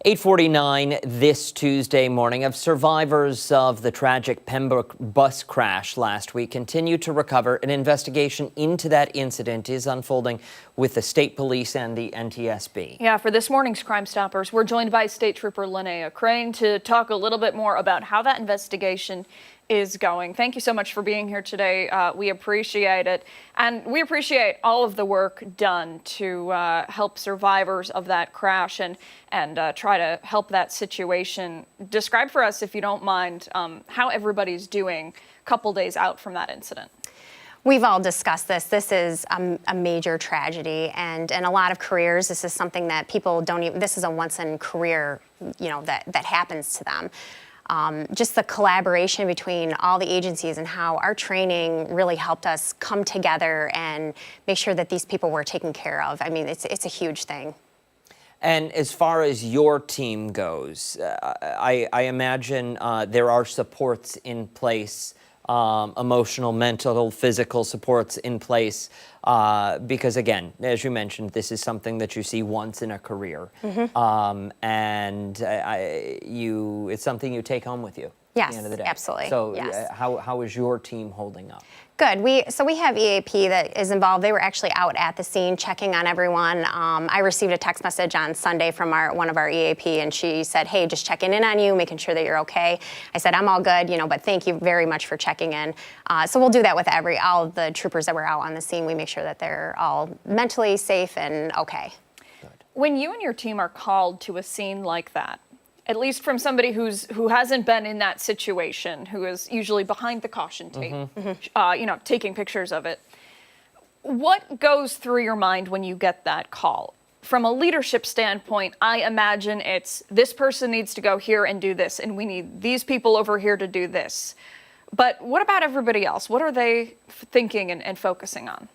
.49 this Tuesday morning. Of survivors of the tragic Pembroke bus crash last week continue to recover. An investigation into that incident is unfolding with the state police and the NTSB. Yeah, for this morning's Crime Stoppers, we're joined by State Trooper Linnea Crane to talk a little bit more about how that investigation is going. Thank you so much for being here today. We appreciate it. And we appreciate all of the work done to help survivors of that crash and try to help that situation. Describe for us, if you don't mind, how everybody's doing a couple days out from that incident. We've all discussed this. This is a major tragedy, and in a lot of careers, this is something that people don't even, this is a once in career, that happens to them. Just the collaboration between all the agencies and how our training really helped us come together and make sure that these people were taken care of. I mean, it's a huge thing. And as far as your team goes, I imagine there are supports in place, emotional, mental, physical supports in place, because again, as you mentioned, this is something that you see once in a career, and it's something you take home with you. Yes, at the end of the day. absolutely. So yes. How is your team holding up? Good. So we have EAP that is involved. They were actually out at the scene checking on everyone. I received a text message on Sunday from one of our EAP, and she said, "Hey, just checking in on you, making sure that you're okay." I said, "I'm all good, but thank you very much for checking in." So we'll do that with all of the troopers that were out on the scene. We make sure that they're all mentally safe and okay. When you and your team are called to a scene like that, at least from somebody who hasn't been in that situation, who is usually behind the caution tape, taking pictures of it. What goes through your mind when you get that call? From a leadership standpoint, I imagine it's this person needs to go here and do this, and we need these people over here to do this. But what about everybody else? What are they thinking and focusing on?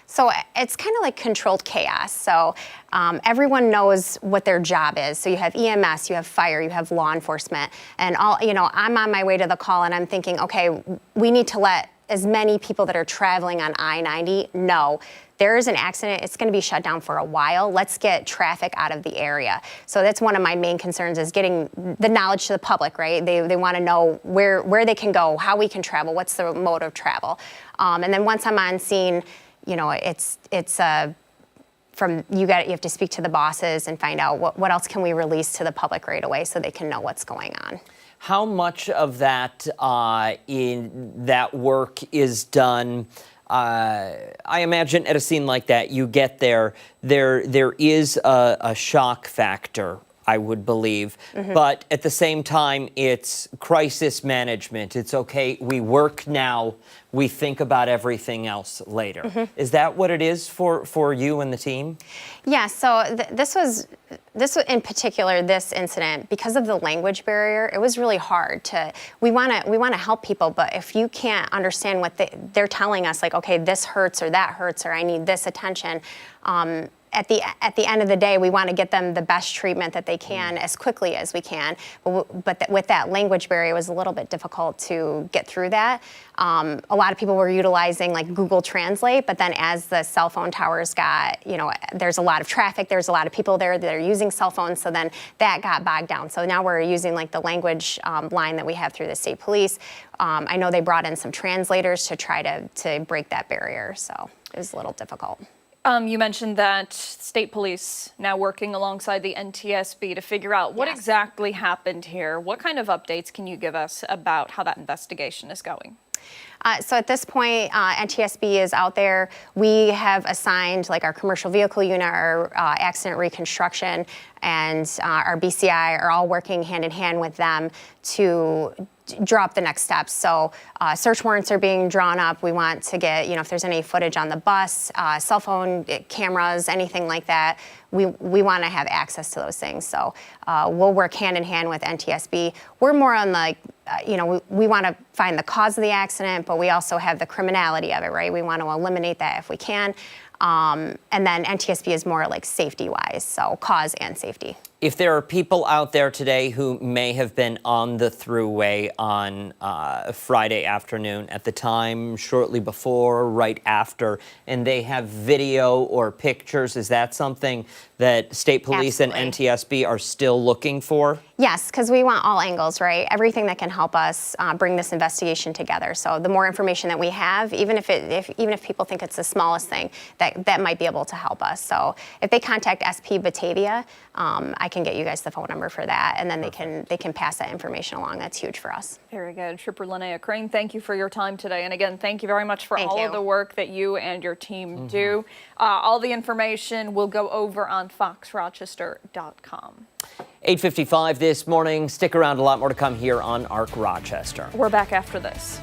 So it's kind of like controlled chaos. So everyone knows what their job is. So you have EMS, you have fire, you have law enforcement, and all. I'm on my way to the call, and I'm thinking, okay, we need to let as many people that are traveling on I-90 know there is an accident. It's going to be shut down for a while. Let's get traffic out of the area. So that's one of my main concerns, is getting the knowledge to the public, right? They want to know where they can go, how we can travel, what's the mode of travel. And then once I'm on scene, it's from you have to speak to the bosses and find out what else can we release to the public right away so they can know what's going on. How much of that in that work is done? I imagine at a scene like that, you get there is a shock factor, I would believe. But at the same time, it's crisis management. It's okay, we work now, we think about everything else later. Is that what it is for you and the team? Yeah, so this was in particular, this incident, because of the language barrier, it was really hard to, we want to help people, but if you can't understand what they're telling us, like, okay, this hurts or that hurts or I need this attention, at the end of the day, we want to get them the best treatment that they can as quickly as we can. But with that language barrier, it was a little bit difficult to get through that. A lot of people were utilizing like Google Translate, but then as the cell phone towers got, there's a lot of traffic, there's a lot of people there that are using cell phones, so then that got bogged down. So now we're using like the language line that we have through the state police. I know they brought in some translators to try to break that barrier, so it was a little difficult. You mentioned that state police now working alongside the NTSB to figure out what exactly happened here. What kind of updates can you give us about how that investigation is going? So at this point, NTSB is out there. We have assigned like our commercial vehicle unit, our accident reconstruction, and our BCI are all working hand in hand with them to draw up the next steps. So search warrants are being drawn up. We want to get, if there's any footage on the bus, cell phone cameras, anything like that, we want to have access to those things. So we'll work hand in hand with NTSB. We're more on like, we want to find the cause of the accident, but we also have the criminality of it, right? We want to eliminate that if we can. And then NTSB is more like safety-wise, so cause and safety. If there are people out there today who may have been on the thruway on Friday afternoon at the time, shortly before, right after, and they have video or pictures, is that something that state police and NTSB are still looking for? Yes, because we want all angles, right? Everything that can help us bring this investigation together. So the more information that we have, even if people think it's the smallest thing, that might be able to help us. So if they contact SP Batavia, I can get you guys the phone number for that, and then they can pass that information along. That's huge for us. Very good. Trooper Linnea Crane, thank you for your time today. And again, thank you very much for all of the work that you and your team do. All the information will go over on foxrochester.com. 8:55 this morning. Stick around, a lot more to come here on ARC Rochester. We're back after this.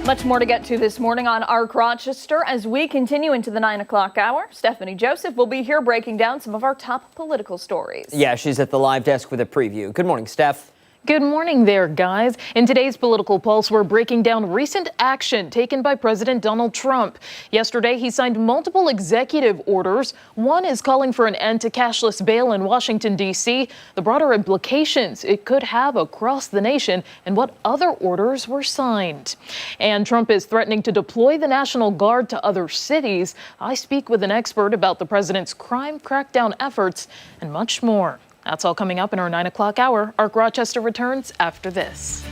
Much more to get to this morning on Arc Rochester as we continue into the 9 o'clock hour. Stephannie Joseph will be here breaking down some of our top political stories. Yeah, she's at the live desk with a preview. Good morning, Steph. Good morning there, guys. In today's Political Pulse, we're breaking down recent action taken by President Donald Trump. Yesterday, he signed multiple executive orders. One is calling for an end to cashless bail in Washington, D.C., the broader implications it could have across the nation, and what other orders were signed. And Trump is threatening to deploy the National Guard to other cities. I speak with an expert about the president's crime crackdown efforts and much more. That's all coming up in our 9 o'clock hour. Arc Rochester returns after this.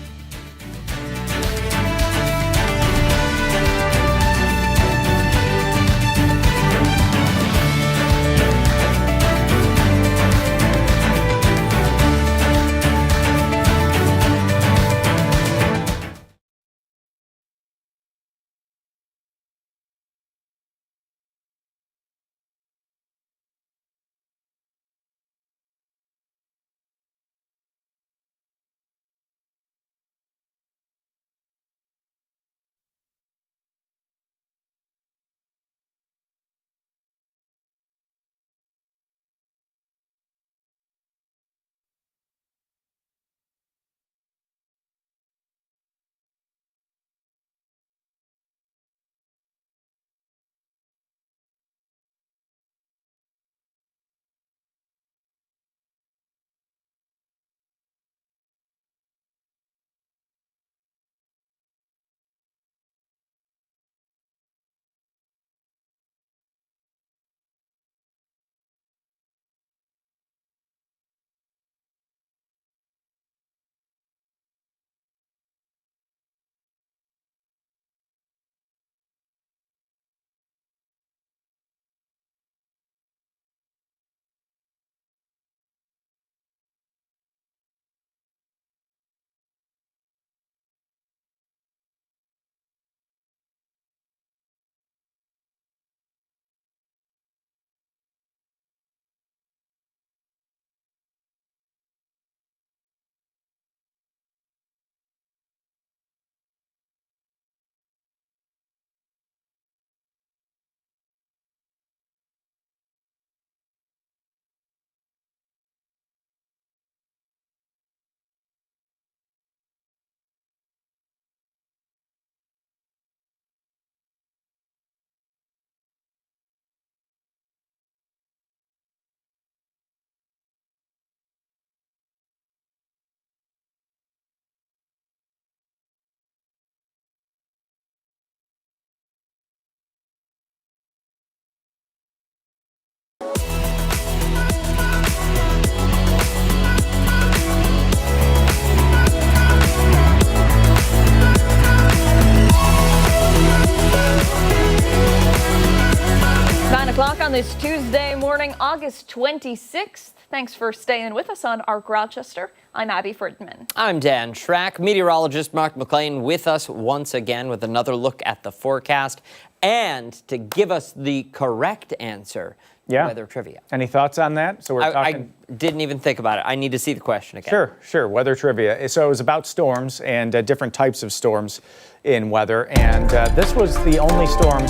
On this Tuesday morning, August 26th. Thanks for staying with us on Arc Rochester. I'm Abby Fridmann. I'm Dan Schrack. Meteorologist Mark McLean with us once again with another look at the forecast and to give us the correct answer. Yeah. Weather trivia. Any thoughts on that? So we're talking. I didn't even think about it. I need to see the question again. Sure. Weather trivia. So it was about storms and different types of storms in weather. And this was the only storm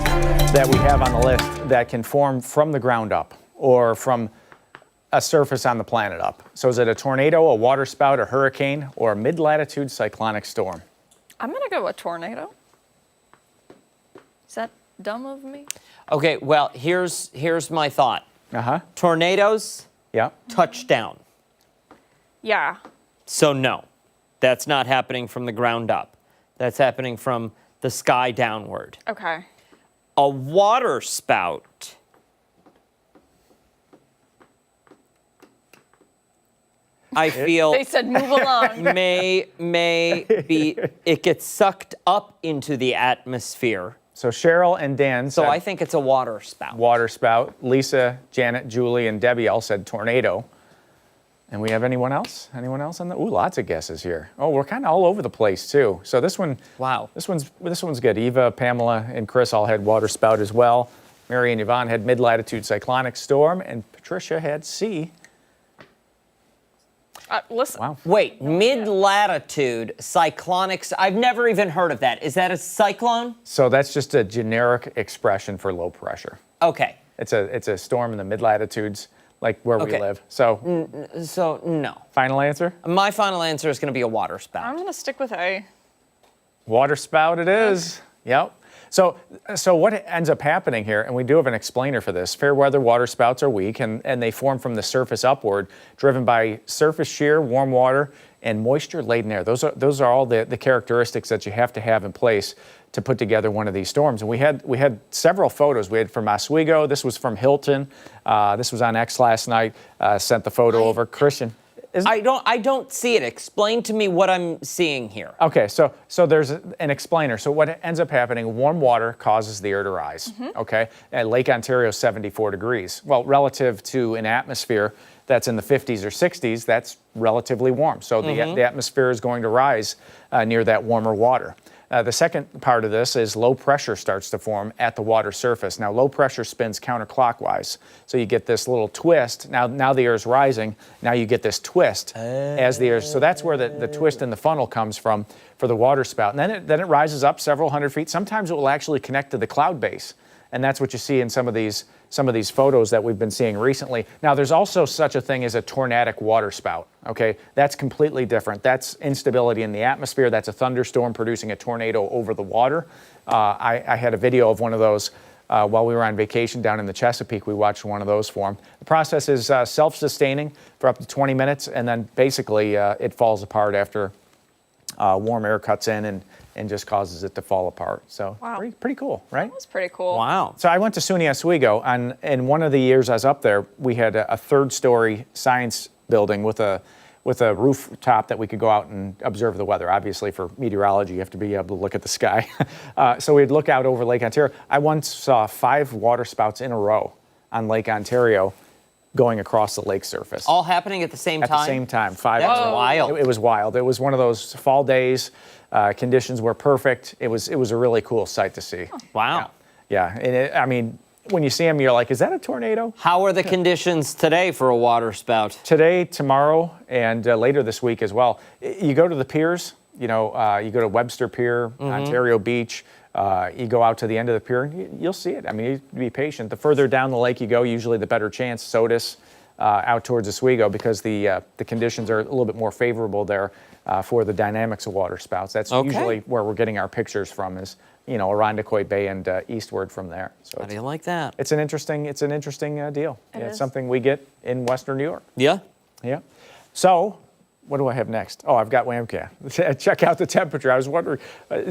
that we have on the list that can form from the ground up or from a surface on the planet up. So is it a tornado, a waterspout, a hurricane, or a mid-latitude cyclonic storm? I'm going to go with tornado. Is that dumb of me? Okay, well, here's my thought. Tornadoes, touchdown. Yeah. So no, that's not happening from the ground up. That's happening from the sky downward. Okay. A water spout. I feel they said move along. may be it gets sucked up into the atmosphere. So Cheryl and Dan said, I think it's a water spout. Water spout. Lisa, Janet, Julie, and Debbie all said tornado. And we have anyone else? Anyone else on the? Ooh, lots of guesses here. Oh, we're kind of all over the place too. So this one, wow. This one's good. Eva, Pamela, and Chris all had water spout as well. Mary and Yvonne had mid-latitude cyclonic storm, and Patricia had C. Listen. Wow. Wait, mid-latitude cyclonics. I've never even heard of that. Is that a cyclone? So that's just a generic expression for low pressure. Okay. It's a storm in the mid-latitudes, like where we live. So, So, no. final answer? My final answer is going to be a water spout. I'm going to stick with A. Water spout it is. Yep. So what ends up happening here, and we do have an explainer for this, fair weather water spouts are weak, and they form from the surface upward, driven by surface shear, warm water, and moisture-laden air. Those are all the characteristics that you have to have in place to put together one of these storms. And we had several photos. We had from Oswego. This was from Hilton. This was on X last night. Sent the photo over. Christian. I don't see it. Explain to me what I'm seeing here. Okay, so there's an explainer. So what ends up happening, warm water causes the air to rise, okay? And Lake Ontario is 74 degrees. Well, relative to an atmosphere that's in the 50s or 60s, that's relatively warm. So the atmosphere is going to rise near that warmer water. The second part of this is low pressure starts to form at the water surface. Now, low pressure spins counterclockwise, so you get this little twist. Now the air is rising. Now you get this twist as the air. So that's where the twist in the funnel comes from for the water spout. And then it rises up several hundred feet. Sometimes it will actually connect to the cloud base, and that's what you see in some of these photos that we've been seeing recently. Now, there's also such a thing as a tornadic water spout, okay? That's completely different. That's instability in the atmosphere. That's a thunderstorm producing a tornado over the water. I had a video of one of those while we were on vacation down in the Chesapeake. We watched one of those form. The process is self-sustaining for up to 20 minutes, and then basically it falls apart after warm air cuts in and just causes it to fall apart. So pretty cool, right? That was pretty cool. Wow. So I went to SUNY Oswego, and in one of the years I was up there, we had a third-story science building with a rooftop that we could go out and observe the weather. Obviously, for meteorology, you have to be able to look at the sky. So we'd look out over Lake Ontario. I once saw 5 water spouts in a row on Lake Ontario going across the lake surface. All happening at the same time? At the same time. 5. That's wild. It was wild. It was one of those fall days. Conditions were perfect. It was a really cool sight to see. Wow. Yeah. And I mean, when you see them, you're like, is that a tornado? How are the conditions today for a water spout? Today, tomorrow, and later this week as well. You go to the piers, you go to Webster Pier, Ontario Beach, you go out to the end of the pier, you'll see it. I mean, you be patient. The further down the lake you go, usually the better chance. Sodus, out towards Oswego, because the conditions are a little bit more favorable there for the dynamics of water spouts. That's usually where we're getting our pictures from, is Irondequoit Bay and eastward from there. So how do you like that? It's an interesting deal. It's something we get in Western New York. Yeah. Yeah. So, what do I have next? Oh, I've got WAMCA. Check out the temperature. I was wondering,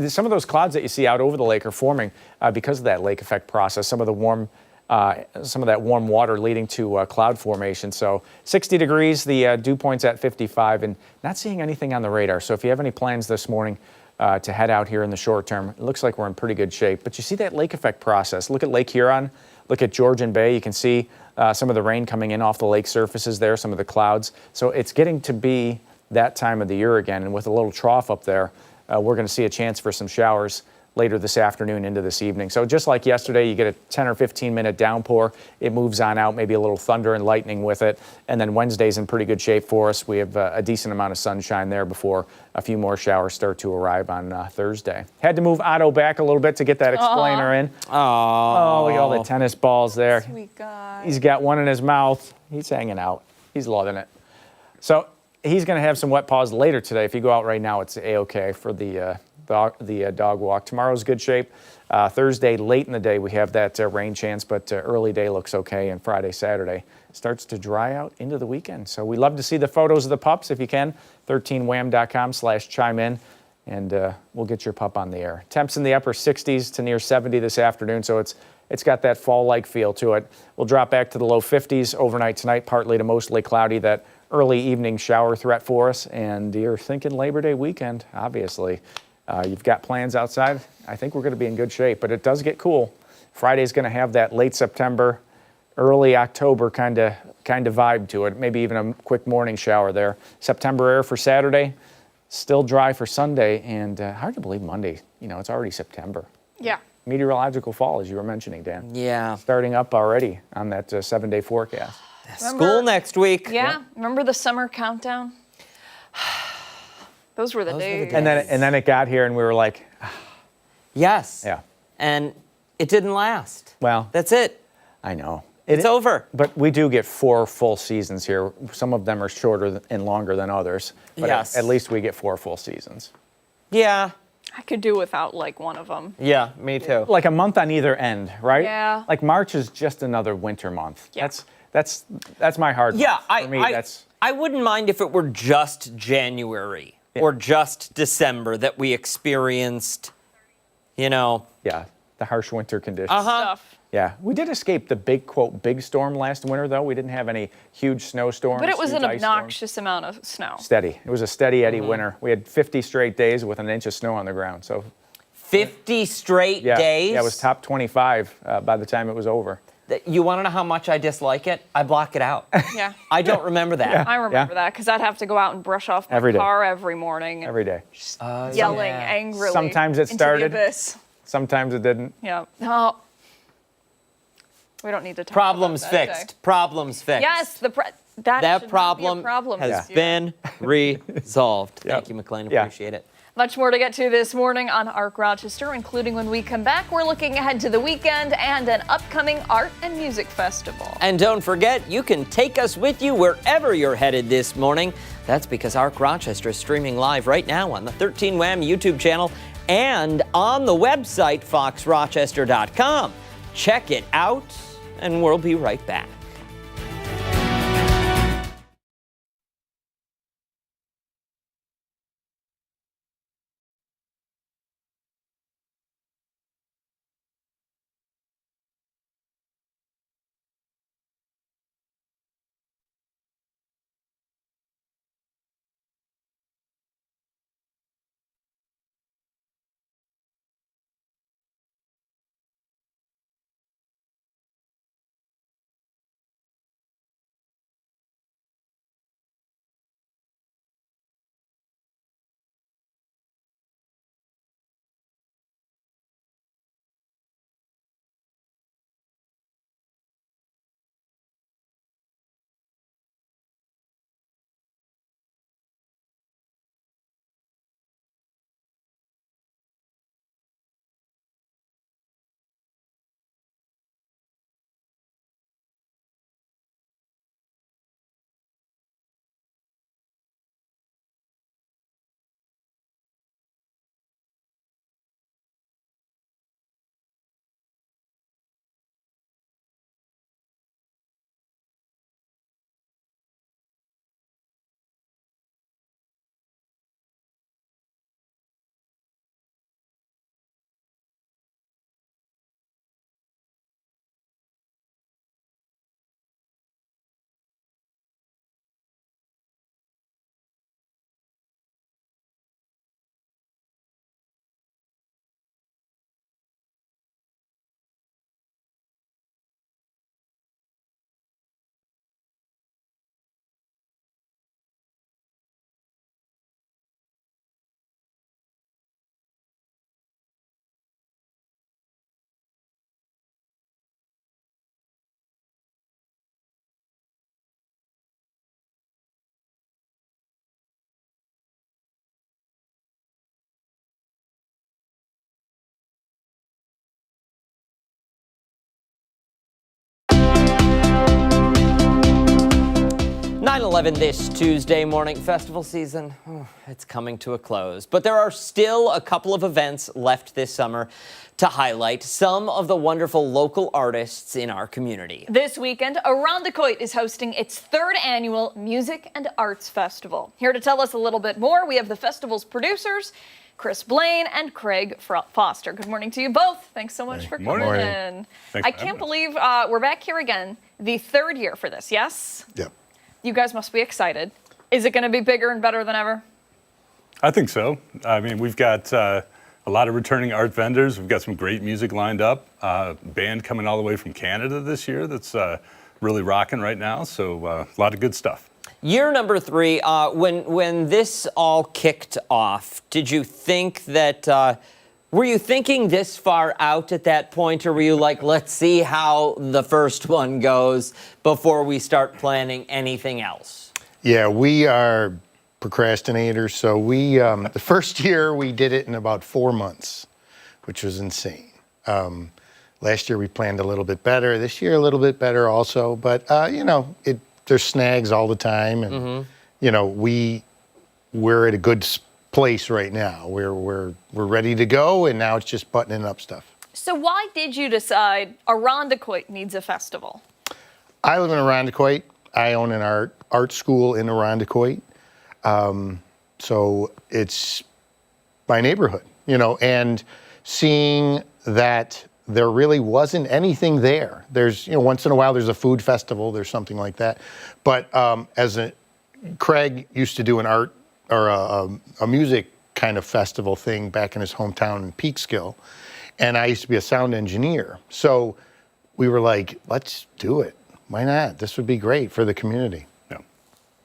some of those clouds that you see out over the lake are forming because of that lake effect process. Some of that warm water leading to cloud formation. So 60 degrees, the dew point's at 55, and not seeing anything on the radar. So if you have any plans this morning to head out here in the short term, it looks like we're in pretty good shape. But you see that lake effect process. Look at Lake Huron. Look at Georgian Bay. You can see some of the rain coming in off the lake surfaces there, some of the clouds. So it's getting to be that time of the year again. And with a little trough up there, we're going to see a chance for some showers later this afternoon into this evening. So just like yesterday, you get a 10 or 15 minute downpour. It moves on out, maybe a little thunder and lightning with it. And then Wednesday's in pretty good shape for us. We have a decent amount of sunshine there before a few more showers start to arrive on Thursday. Had to move Otto back a little bit to get that explainer in. Oh, look at all the tennis balls there. Sweet guy. He's got one in his mouth. He's hanging out. He's loving it. So he's going to have some wet paws later today. If you go out right now, it's A-OK for the dog walk. Tomorrow's good shape. Thursday, late in the day, we have that rain chance, but early day looks okay. And Friday, Saturday starts to dry out into the weekend. So we love to see the photos of the pups if you can. 13wham.com/chime in, and we'll get your pup on the air. Temps in the upper 60s to near 70 this afternoon, so it's got that fall-like feel to it. We'll drop back to the low 50s overnight tonight, partly to mostly cloudy. That early evening shower threat for us, and you're thinking Labor Day weekend, obviously. You've got plans outside. I think we're going to be in good shape, but it does get cool. Friday's going to have that late September, early October kind of vibe to it. Maybe even a quick morning shower there. September air for Saturday, still dry for Sunday, and hard to believe Monday. It's already September. Yeah. Meteorological fall, as you were mentioning, Dan. Yeah. Starting up already on that 7-day forecast. School next week. Yeah. Remember the summer countdown? Those were the days. And then it got here, and we were like, yes. Yeah. And it didn't last. Well, that's it. I know. It's over. But we do get 4 full seasons here. Some of them are shorter and longer than others. But yes. At least we get 4 full seasons. Yeah. I could do without like one of them. Yeah, me too. Like a month on either end, right? Yeah. Like March is just another winter month. Yeah. That's my hard Yeah, month. For me, that's... I wouldn't mind if it were just January or just December that we experienced, Yeah, the harsh winter conditions. Stuff. Yeah, we did escape the big storm last winter, though. We didn't have any huge snowstorms. But it was huge an ice storms. obnoxious amount of snow. Steady. It was a steady Eddie winter. We had 50 straight days with an inch of snow on the ground. So 50 straight days? Yeah, it was top 25 by the time it was over. You want to know how much I dislike it? I block it out. Yeah. I don't remember that. Yeah. I remember that because I'd have to go out and brush off my Every day. car every morning. Every day. Yelling angrily. Sometimes it into started. The abyss. Sometimes it didn't. Yeah. No. We don't need to talk Problems about that fixed. day. Problems fixed. Yes, that That should problem, not be a problem has this year. been resolved. Yep. Thank you, McLean. Yeah. Appreciate it. Much more to get to this morning on Arc Rochester, including when we come back, we're looking ahead to the weekend and an upcoming art and music festival. And don't forget, you can take us with you wherever you're headed this morning. That's because Arc Rochester is streaming live right now on the 13 Wham YouTube channel and on the website, foxrochester.com. Check it out, and we'll be right back. This Tuesday morning. Festival season, it's coming to a close. But there are still a couple of events left this summer to highlight some of the wonderful local artists in our community. This weekend, Irondequoit is hosting its 3rd annual Music and Arts Festival. Here to tell us a little bit more, we have the festival's producers, Chris Blaine and Craig Foster. Good morning to you both. Thanks so much for coming in. I can't believe we're back here again, the 3rd year for this, yes? Yep. You guys must be excited. Is it going to be bigger and better than ever? I think so. I mean, we've got a lot of returning art vendors. We've got some great music lined up. Band coming all the way from Canada this year that's really rocking right now. So a lot of good stuff. Year number 3, when this all kicked off, did you think that, were you thinking this far out at that point, or were you like, let's see how the first one goes before we start planning anything else? Yeah, we are procrastinators. So we, the first year we did it in about 4 months, which was insane. Last year we planned a little bit better. This year a little bit better also. But you know, there's snags all the time, and you know, we're at a good place right now. We're ready to go, and now it's just buttoning up stuff. So why did you decide Irondequoit needs a festival? I live in Irondequoit. I own an art school in Irondequoit. So it's my neighborhood, you know, and seeing that there really wasn't anything there. There's, you know, once in a while there's a food festival, there's something like that. But Craig used to do an art or a music kind of festival thing back in his hometown in Peekskill. And I used to be a sound engineer. So we were like, let's do it. Why not? This would be great for the community.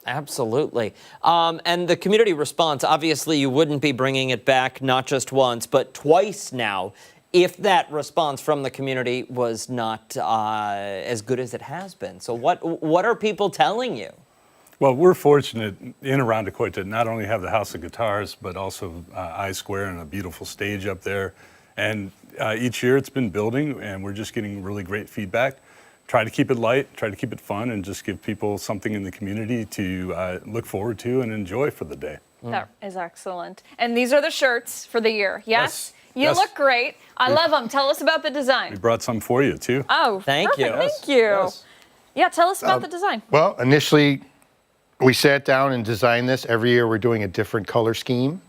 Absolutely. And the community response, obviously you wouldn't be bringing it back not just once, but twice now, if that response from the community was not as good as it has been. So what are people telling you? Well, we're fortunate in Irondequoit to not only have the House of Guitars, but also I Square and a beautiful stage up there. And each year it's been building, and we're just getting really great feedback. Try to keep it light, try to keep it fun, and just give people something in the community to look forward to and enjoy for the day. That is excellent. And these are the shirts for the year, yes? You Yes. look great. I love them. Tell us about the design. We brought some for you, too. Oh, Thank perfect. you. Thank you. Yes. Yeah, tell us about the design. Well, initially we sat down and designed this. Every year we're doing a different color scheme.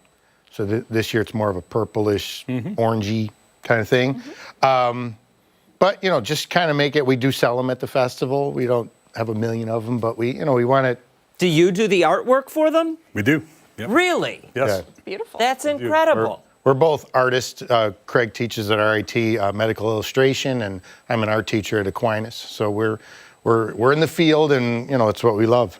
So this year it's more of a purplish, orangey kind of thing. But, you know, just kind of make it, we do sell them at the festival. We don't have a million of them, but we want to. Do you do the artwork for them? We do. Yep. Really? Yes. Beautiful. That's incredible. We're both artists. Craig teaches at RIT medical illustration, and I'm an art teacher at Aquinas. So we're in the field, and, you know, it's what we love.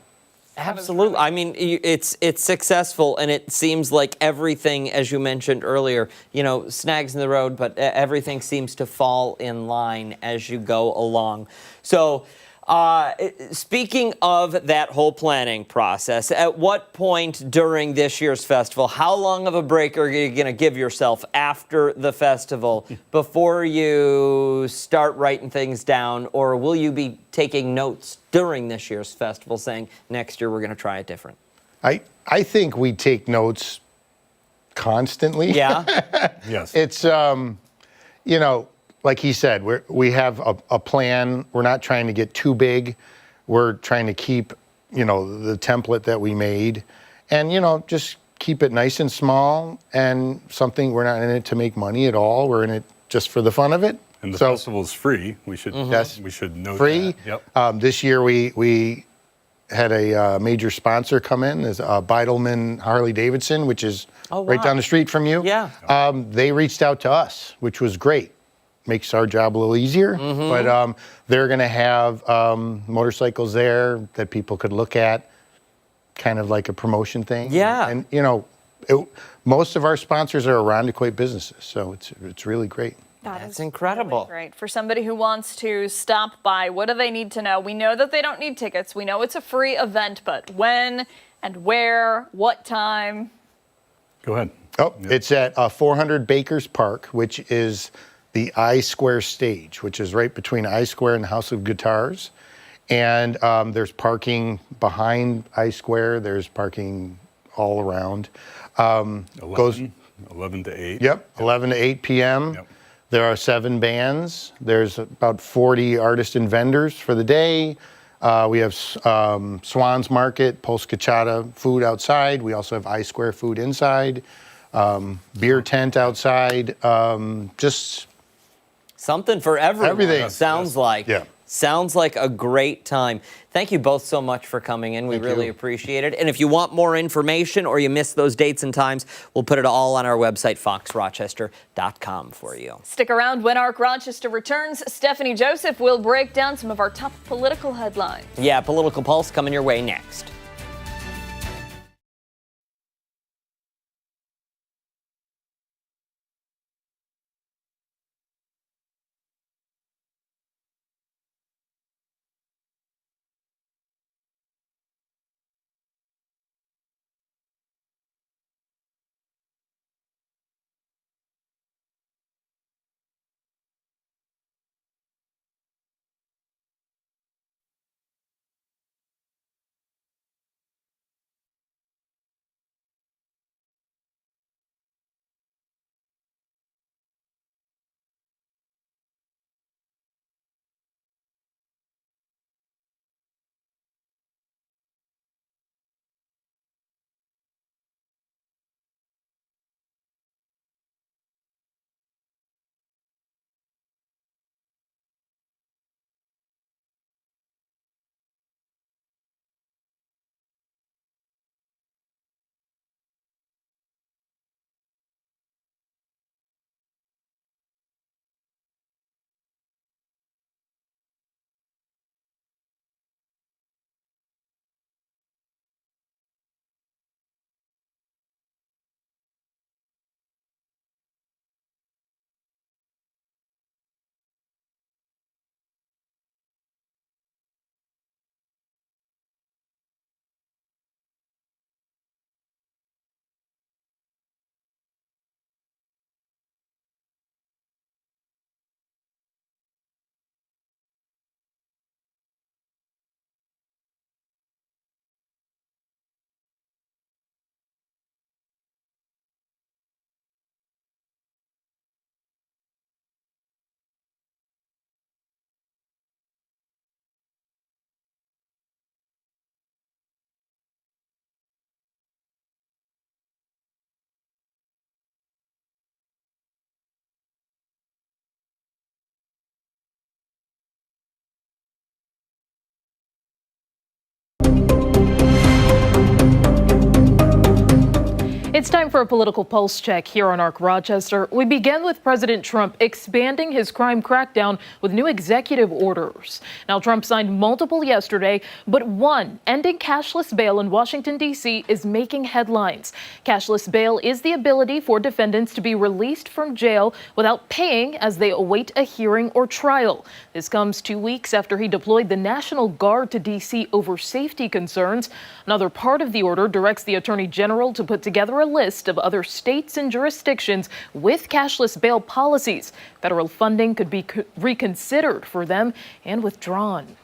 Absolutely. I mean, it's successful, and it seems like everything, as you mentioned earlier, you know, snags in the road, but everything seems to fall in line as you go along. So, speaking of that whole planning process, at what point during this year's festival, how long of a break are you going to give yourself after the festival before you start writing things down, or will you be taking notes during this year's festival saying, next year we're going to try it different? I think we take notes constantly. Yeah. Yes. It's, you know, like he said, we have a plan. We're not trying to get too big. We're trying to keep, you know, the template that we made, and, you know, just keep it nice and small, and something, we're not in it to make money at all. We're in it just for the fun of it. And the festival is free. We should we should note free. that. Yep. This year we had a major sponsor come in, is Beidelman Harley Davidson, which is right down the street from you. Yeah. They reached out to us, which was great. Makes our job a little easier. But they're going to have motorcycles there that people could look at, kind of like a promotion thing. Yeah. And, you know, most of our sponsors are Irondequoit businesses, so it's really great. That's incredible. Really great. For somebody who wants to stop by, what do they need to know? We know that they don't need tickets. We know it's a free event, but when and where, what time? Go ahead. Oh, it's at 400 Bakers Park, which is the I Square stage, which is right between I Square and the House of Guitars. And there's parking behind I Square. There's parking all around. 11 to 8. Yep, 11 to 8 p.m. Yep. There are 7 bands. There's about 40 artists and vendors for the day. We have Swan's Market, Polskachata food outside. We also have I Square food inside. Beer tent outside. Just something for everyone. Everything. Sounds like. Yeah. Sounds like a great time. Thank you both so much for coming in. We really appreciate it. And if you want more information or you missed those dates and times, we'll put it all on our website, foxrochester.com, for you. Stick around. When Arc Rochester returns, Stephannie Joseph will break down some of our top political headlines. Yeah, Political Pulse coming your way next. It's time for a political pulse check here on ARC Rochester. We begin with President Trump expanding his crime crackdown with new executive orders. Now, Trump signed multiple yesterday, but one, ending cashless bail in Washington, D.C., is making headlines. Cashless bail is the ability for defendants to be released from jail without paying as they await a hearing or trial. This comes 2 weeks after he deployed the National Guard to D.C. over safety concerns. Another part of the order directs the Attorney General to put together a list of other states and jurisdictions with cashless bail policies. Federal funding could be reconsidered for them and withdrawn.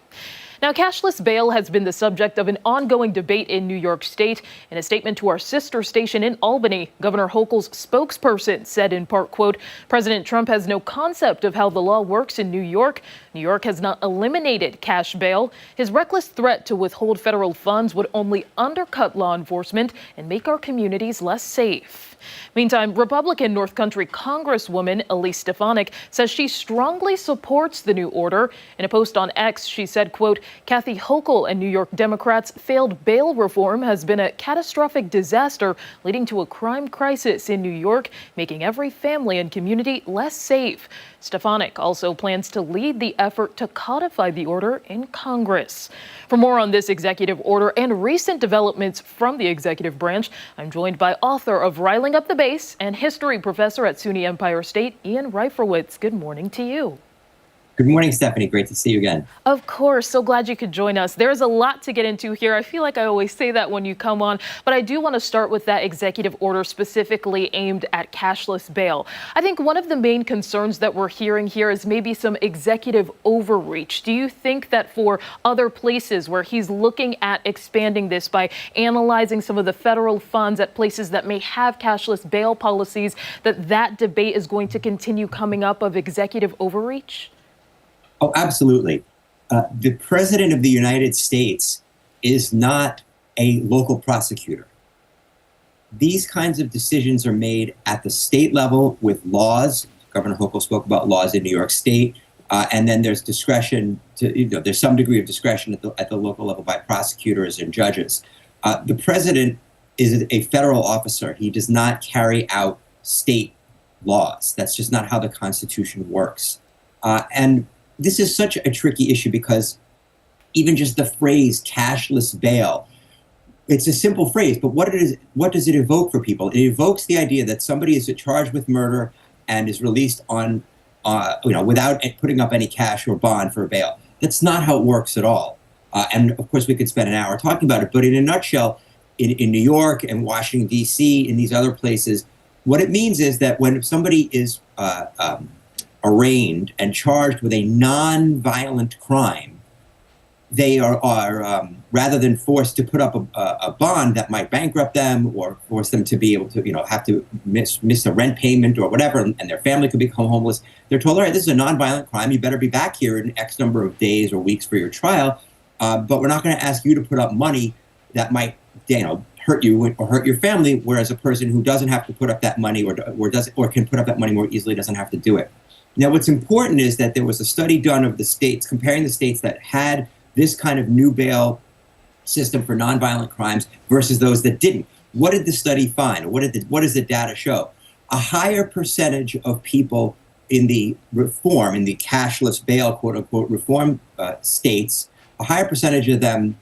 Now, cashless bail has been the subject of an ongoing debate in New York State. In a statement to our sister station in Albany, Governor Hochul's spokesperson said in part, quote, President Trump has no concept of how the law works in New York. New York has not eliminated cash bail. His reckless threat to withhold federal funds would only undercut law enforcement and make our communities less safe. Meantime, Republican North Country Congresswoman Elise Stephannie says she strongly supports the new order. In a post on X, she said, quote, Kathy Hochul and New York Democrats' failed bail reform has been a catastrophic disaster, leading to a crime crisis in New York, making every family and community less safe. Stephannie also plans to lead the effort to codify the order in Congress. For more on this executive order and recent developments from the executive branch, I'm joined by author of Riling Up the Base and history professor at SUNY Empire State, Ian Reifowitz. Good morning to you. Good morning, Stephannie. Great to see you again. Of course. So glad you could join us. There's a lot to get into here. I feel like I always say that when you come on, but I do want to start with that executive order specifically aimed at cashless bail. I think one of the main concerns that we're hearing here is maybe some executive overreach. Do you think that for other places where he's looking at expanding this by analyzing some of the federal funds at places that may have cashless bail policies, that debate is going to continue coming up of executive overreach? Oh, absolutely. The President of the United States is not a local prosecutor. These kinds of decisions are made at the state level with laws. Governor Hochul spoke about laws in New York State. And then there's discretion, there's some degree of discretion at the local level by prosecutors and judges. The President is a federal officer. He does not carry out state laws. That's just not how the Constitution works. And this is such a tricky issue because even just the phrase cashless bail, it's a simple phrase, but what does it evoke for people? It evokes the idea that somebody is charged with murder and is released on, without putting up any cash or bond for bail. That's not how it works at all. And of course, we could spend an hour talking about it, but in a nutshell, in New York and Washington, D.C., in these other places, what it means is that when somebody is arraigned and charged with a non-violent crime, they are rather than forced to put up a bond that might bankrupt them or force them to be able to, have to miss a rent payment or whatever, and their family could become homeless. They're told, all right, this is a non-violent crime. You better be back here in X number of days or weeks for your trial, but we're not going to ask you to put up money that might, hurt you or hurt your family. Whereas a person who doesn't have to put up that money or can put up that money more easily doesn't have to do it. Now, what's important is that there was a study done of the states, comparing the states that had this kind of new bail system for nonviolent crimes versus those that didn't. What did the study find? What does the data show? A higher percentage of people in the reform, in the cashless bail, quote unquote, reform states, a higher percentage of them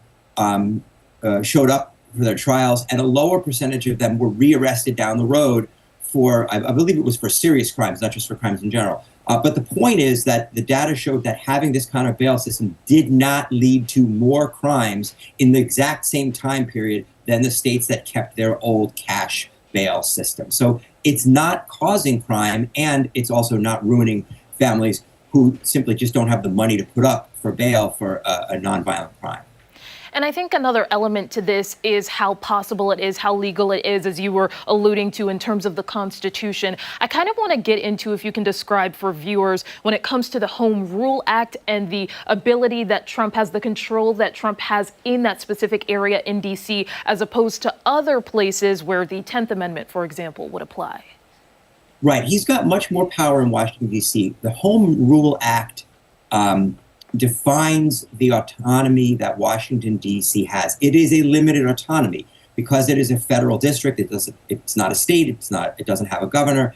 showed up for their trials, and a lower percentage of them were rearrested down the road for, I believe it was for serious crimes, not just for crimes in general. But the point is that the data showed that having this kind of bail system did not lead to more crimes in the exact same time period than the states that kept their old cash bail system. So it's not causing crime, and it's also not ruining families who simply just don't have the money to put up for bail for a nonviolent crime. And I think another element to this is how possible it is, how legal it is, as you were alluding to in terms of the Constitution. I kind of want to get into, if you can describe for viewers, when it comes to the Home Rule Act and the ability that Trump has, the control that Trump has in that specific area in D.C., as opposed to other places where the 10th Amendment, for example, would apply. Right. He's got much more power in Washington, D.C. The Home Rule Act defines the autonomy that Washington, D.C. has. It is a limited autonomy because it is a federal district. It's not a state. It doesn't have a governor.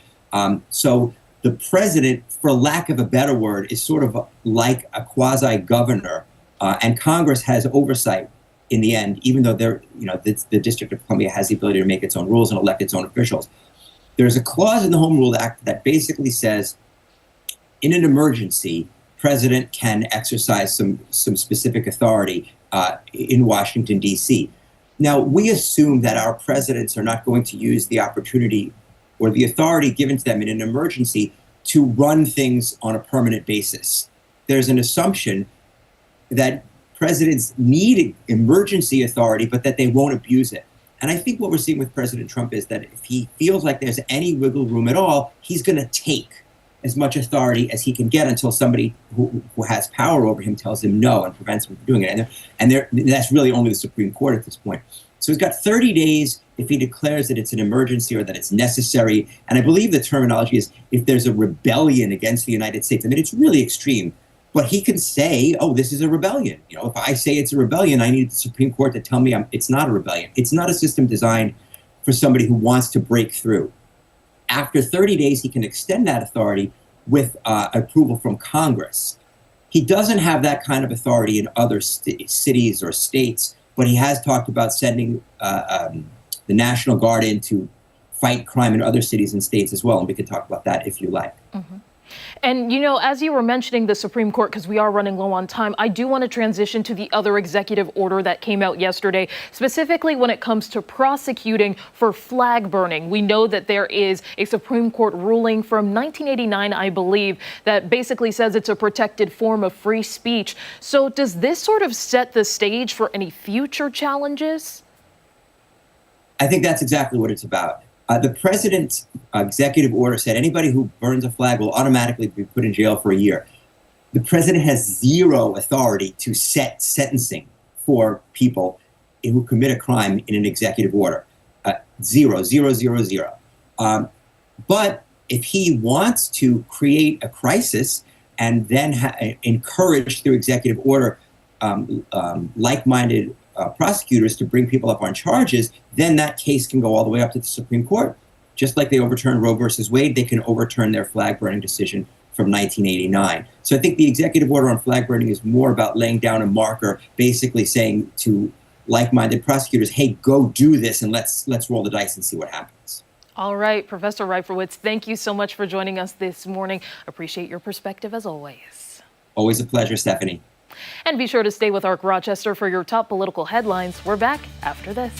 So the president, for lack of a better word, is sort of like a quasi-governor, and Congress has oversight in the end, even though the District of Columbia has the ability to make its own rules and elect its own officials. There's a clause in the Home Rule Act that basically says, in an emergency, president can exercise some specific authority in Washington, D.C. Now, we assume that our presidents are not going to use the opportunity or the authority given to them in an emergency to run things on a permanent basis. There's an assumption that presidents need emergency authority, but that they won't abuse it. And I think what we're seeing with President Trump is that if he feels like there's any wiggle room at all, he's going to take as much authority as he can get until somebody who has power over him tells him no and prevents him from doing it. And that's really only the Supreme Court at this point. So he's got 30 days if he declares that it's an emergency or that it's necessary. And I believe the terminology is if there's a rebellion against the United States. I mean, it's really extreme. But he can say, oh, this is a rebellion. If I say it's a rebellion, I need the Supreme Court to tell me it's not a rebellion. It's not a system designed for somebody who wants to break through. After 30 days, he can extend that authority with approval from Congress. He doesn't have that kind of authority in other cities or states, but he has talked about sending the National Guard in to fight crime in other cities and states as well. And we can talk about that if you like. Mm-hmm. And, as you were mentioning the Supreme Court, because we are running low on time, I do want to transition to the other executive order that came out yesterday, specifically when it comes to prosecuting for flag burning. We know that there is a Supreme Court ruling from 1989, I believe, that basically says it's a protected form of free speech. So does this sort of set the stage for any future challenges? I think that's exactly what it's about. The president's executive order said anybody who burns a flag will automatically be put in jail for a year. The president has zero authority to set sentencing for people who commit a crime in an executive order. Zero. But if he wants to create a crisis and then encourage through executive order like-minded prosecutors to bring people up on charges, then that case can go all the way up to the Supreme Court. Just like they overturned Roe versus Wade, they can overturn their flag burning decision from 1989. So I think the executive order on flag burning is more about laying down a marker, basically saying to like-minded prosecutors, hey, go do this and let's roll the dice and see what happens. All right, Professor Reifowitz, thank you so much for joining us this morning. Appreciate your perspective as always. Always a pleasure, Stephannie. And be sure to stay with ARC Rochester for your top political headlines. We're back after this.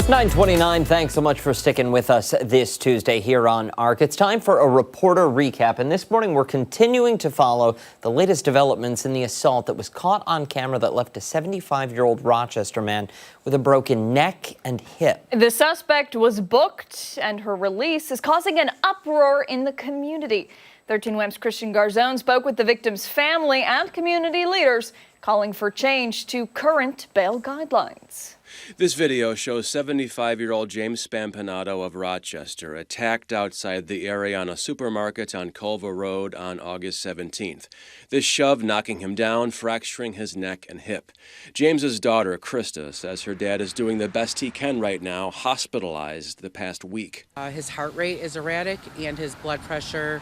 9:29. Thanks so much for sticking with us this Tuesday here on ARC. It's time for a reporter recap, and this morning we're continuing to follow the latest developments in the assault that was caught on camera that left a 75-year-old Rochester man with a broken neck and hip. The suspect was booked, and her release is causing an uproar in the community. 13 WAM's Christian Garzone spoke with the victim's family and community leaders, calling for change to current bail guidelines. This video shows 75-year-old James Spampanato of Rochester attacked outside the Ariana supermarket on Culver Road on August 17th. This shove knocking him down, fracturing his neck and hip. James's daughter, Krista, says her dad is doing the best he can right now, hospitalized the past week. His heart rate is erratic and his blood pressure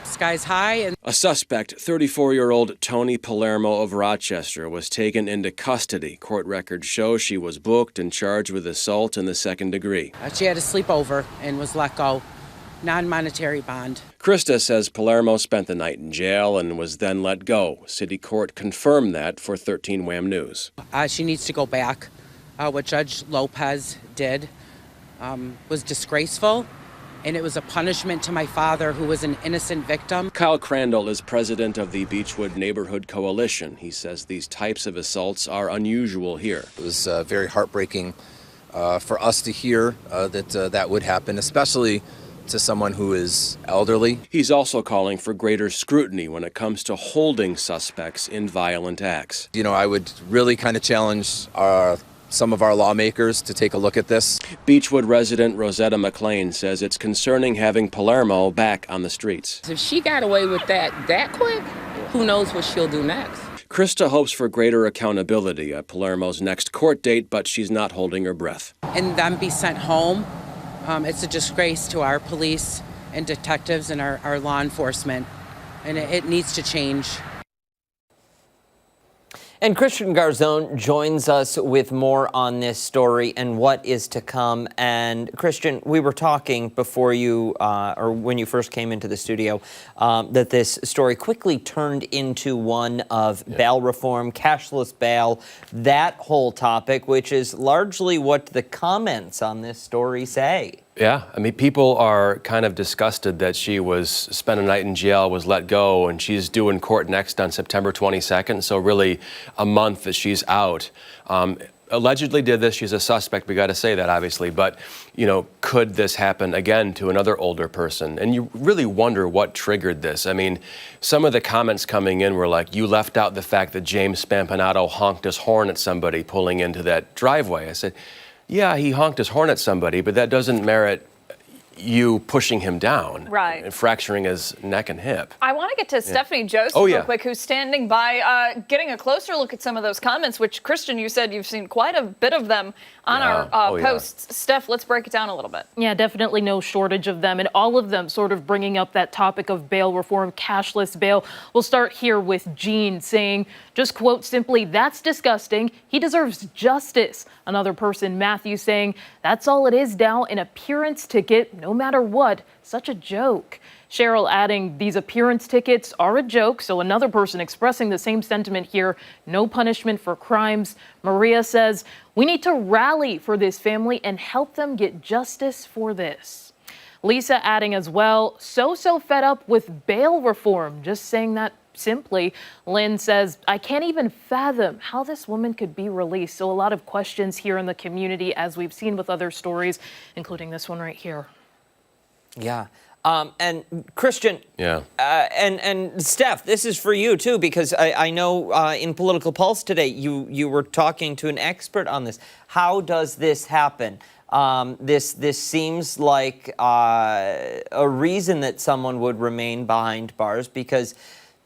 sky's high. And a suspect, 34-year-old Tony Palermo of Rochester, was taken into custody. Court records show she was booked and charged with assault in the second degree. She had a sleepover and was let go. Non-monetary bond. Krista says Palermo spent the night in jail and was then let go. City Court confirmed that for 13 WAM News. She needs to go back. What Judge Lopez did was disgraceful. And it was a punishment to my father, who was an innocent victim. Kyle Crandall is president of the Beechwood Neighborhood Coalition. He says these types of assaults are unusual here. It was very heartbreaking for us to hear that would happen, especially to someone who is elderly. He's also calling for greater scrutiny when it comes to holding suspects in violent acts. You know, I would really kind of challenge some of our lawmakers to take a look at this. Beechwood resident Rosetta McLean says it's concerning having Palermo back on the streets. If she got away with that quick, who knows what she'll do next? Krista hopes for greater accountability at Palermo's next court date, but she's not holding her breath. And then be sent home. It's a disgrace to our police and detectives and our law enforcement, and it needs to change. And Christian Garzone joins us with more on this story and what is to come. And Christian, we were talking before you, or when you first came into the studio, that this story quickly turned into one of bail reform, cashless bail, that whole topic, which is largely what the comments on this story say. Yeah, I mean, people are kind of disgusted that she spent a night in jail, was let go, and she's due in court next on September 22nd, so really a month that she's out. Allegedly did this, she's a suspect, we gotta say that obviously, but you know, could this happen again to another older person? And you really wonder what triggered this. I mean, some of the comments coming in were like, you left out the fact that James Spampanato honked his horn at somebody pulling into that driveway. I said, yeah, he honked his horn at somebody, but that doesn't merit you pushing him down, right, and fracturing his neck and hip. I want to get to Stephannie Joseph real quick, who's standing by, getting a closer look at some of those comments, which, Christian, you said you've seen quite a bit of them on our posts. Steph, let's break it down a little bit. Yeah, definitely no shortage of them, and all of them sort of bringing up that topic of bail reform, cashless bail. We'll start here with Jean saying, just quote simply, "That's disgusting. He deserves justice." Another person, Matthew, saying, "That's all it is now, an appearance ticket, no matter what. Such a joke." Cheryl adding, "These appearance tickets are a joke." So another person expressing the same sentiment here, no punishment for crimes. Maria says, "We need to rally for this family and help them get justice for this." Lisa adding as well, so fed up with bail reform. Just saying that simply. Lynn says, "I can't even fathom how this woman could be released." So a lot of questions here in the community, as we've seen with other stories, including this one right here. Yeah. And Christian, yeah, and Steph, this is for you too, because I know in Political Pulse today you were talking to an expert on this. How does this happen? This seems like a reason that someone would remain behind bars, because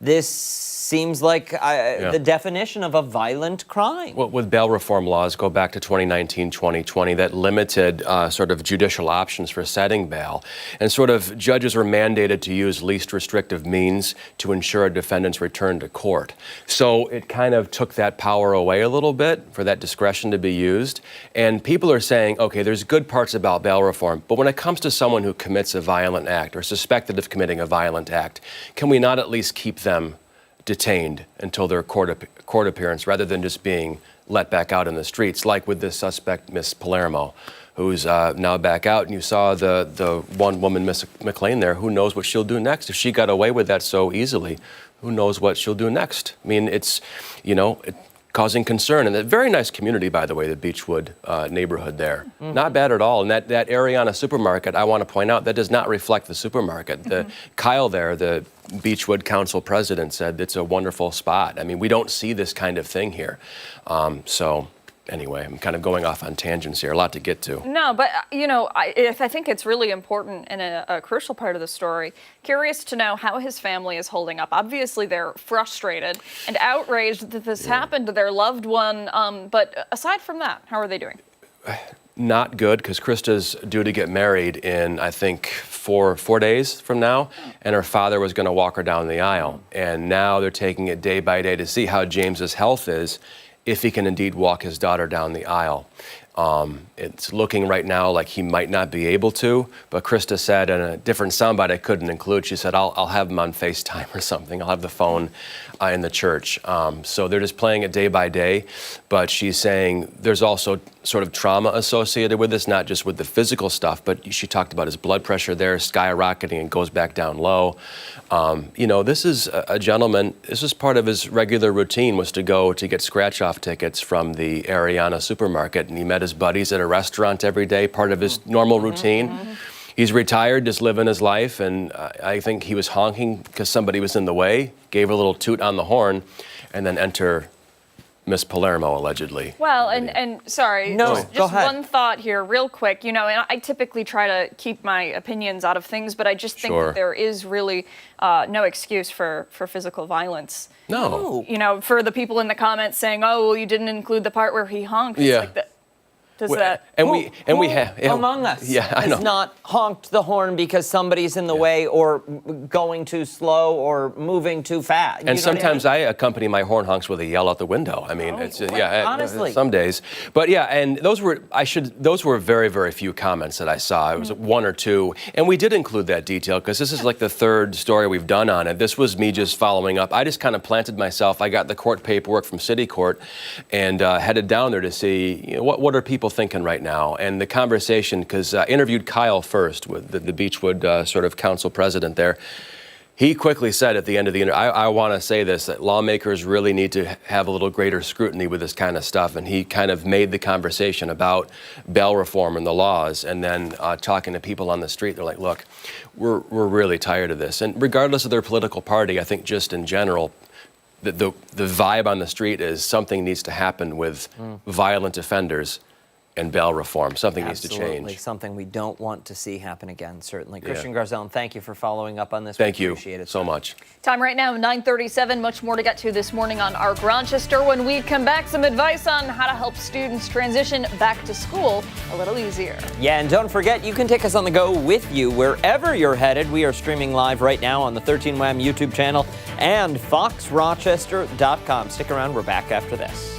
this seems like the definition of a violent crime. Well, with bail reform laws, go back to 2019, 2020, that limited sort of judicial options for setting bail. And sort of judges were mandated to use least restrictive means to ensure a defendant's return to court. So it kind of took that power away a little bit for that discretion to be used. And people are saying, okay, there's good parts about bail reform, but when it comes to someone who commits a violent act or suspected of committing a violent act, can we not at least keep them detained until their court appearance rather than just being let back out in the streets, like with this suspect, Miss Palermo, who's now back out. And you saw the one woman, Miss McLean, there. Who knows what she'll do next? If she got away with that so easily, who knows what she'll do next? I mean, it's, causing concern. And a very nice community, by the way, the Beechwood neighborhood there. Mm-hmm. Not bad at all. And that Ariana supermarket, I want to point out, that does not reflect the supermarket. Kyle there, the Beechwood Council president, said it's a wonderful spot. I mean, we don't see this kind of thing here. So anyway, I'm kind of going off on tangents here. A lot to get to. No, but I think it's really important and a crucial part of the story. Curious to know how his family is holding up. Obviously, they're frustrated and outraged that this happened to their loved one. But aside from that, how are they doing? Not good, because Krista's due to get married in, I think, four days from now, and her father was going to walk her down the aisle. And now they're taking it day by day to see how James's health is, if he can indeed walk his daughter down the aisle. It's looking right now like he might not be able to, but Krista said in a different soundbite I couldn't include, she said, I'll have him on FaceTime or something. I'll have the phone in the church. So they're just playing it day by day, but she's saying there's also sort of trauma associated with this, not just with the physical stuff, but she talked about his blood pressure there skyrocketing and goes back down low. This is a gentleman, this is part of his regular routine, was to go to get scratch-off tickets from the Ariana supermarket, and he met his buddies at a restaurant every day, part of his normal routine. He's retired, just living his life, and I think he was honking because somebody was in the way, gave a little toot on the horn, and then enter Miss Palermo, allegedly. Well, and sorry, just one thought here real quick. And I typically try to keep my opinions out of things, but I just think that there is really no excuse for physical violence. No. For the people in the comments saying, oh, well, you didn't include the part where he honked. It's like that. Does that? We have among us has not honked the horn because somebody's in the way or going too slow or moving too fast. And sometimes I accompany my horn honks with a yell out the window. I mean, honestly, some days. But and those were very, very few comments that I saw. It was one or two, and we did include that detail because this is like the third story we've done on it. This was me just following up. I just kind of planted myself. I got the court paperwork from City Court and headed down there to see what are people thinking right now. And the conversation, because I interviewed Kyle first, with the Beechwood sort of council president there. He quickly said at the end of the interview, I want to say this, that lawmakers really need to have a little greater scrutiny with this kind of stuff. And he kind of made the conversation about bail reform and the laws. And then talking to people on the street, they're like, look, we're really tired of this. And regardless of their political party, I think just in general, the vibe on the street is something needs to happen with violent offenders and bail reform. Something needs to change. Something we don't want to see happen again, certainly. Christian Garzone, thank you for following up on this. Thank you appreciate it so much. Time right now, 9:37. Much more to get to this morning on ARC Rochester. When we come back, some advice on how to help students transition back to school a little easier. Yeah, and don't forget, you can take us on the go with you wherever you're headed. We are streaming live right now on the 13 Wham YouTube channel and foxrochester.com. Stick around, we're back after this.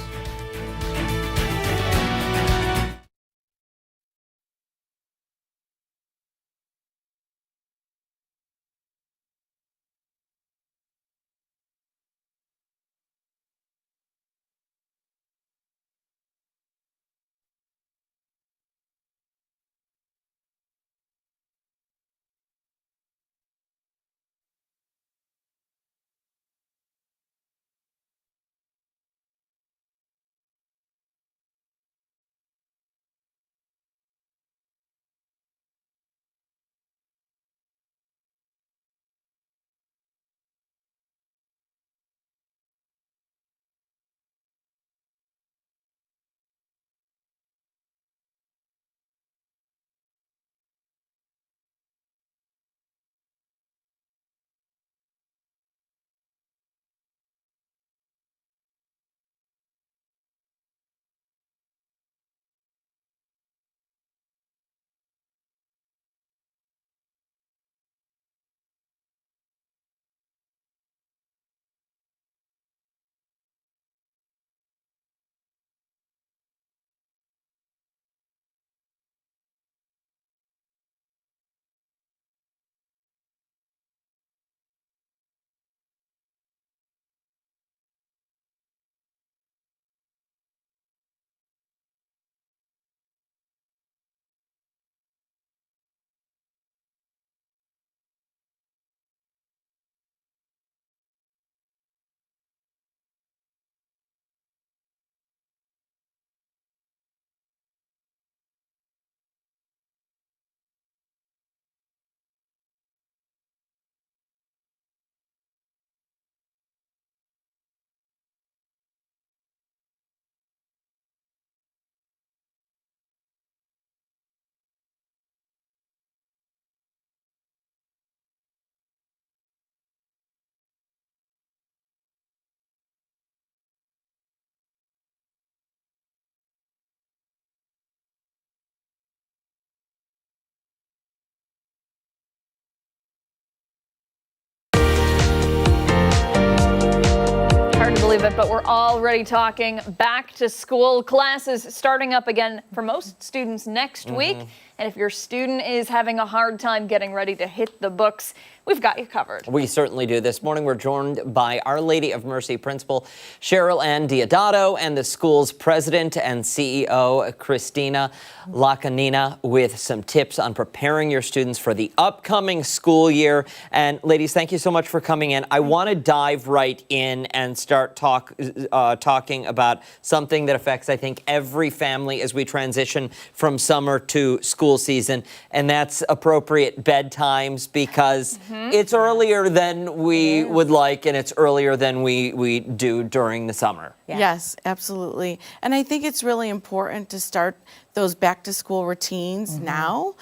believe it, but we're already talking back to school. Classes starting up again for most students next week. And if your student is having a hard time getting ready to hit the books, we've got you covered. We certainly do. This morning, we're joined by Our Lady of Mercy Principal Cheryl Ann Diodato and the school's president and CEO, Christina Lacanina, with some tips on preparing your students for the upcoming school year. And ladies, thank you so much for coming in. I want to dive right in and start talking about something that affects, I think, every family as we transition from summer to school season, and that's appropriate bedtimes, because it's earlier than we would like, and it's earlier than we do during the summer. Yes, absolutely. And I think it's really important to start those back to school routines now,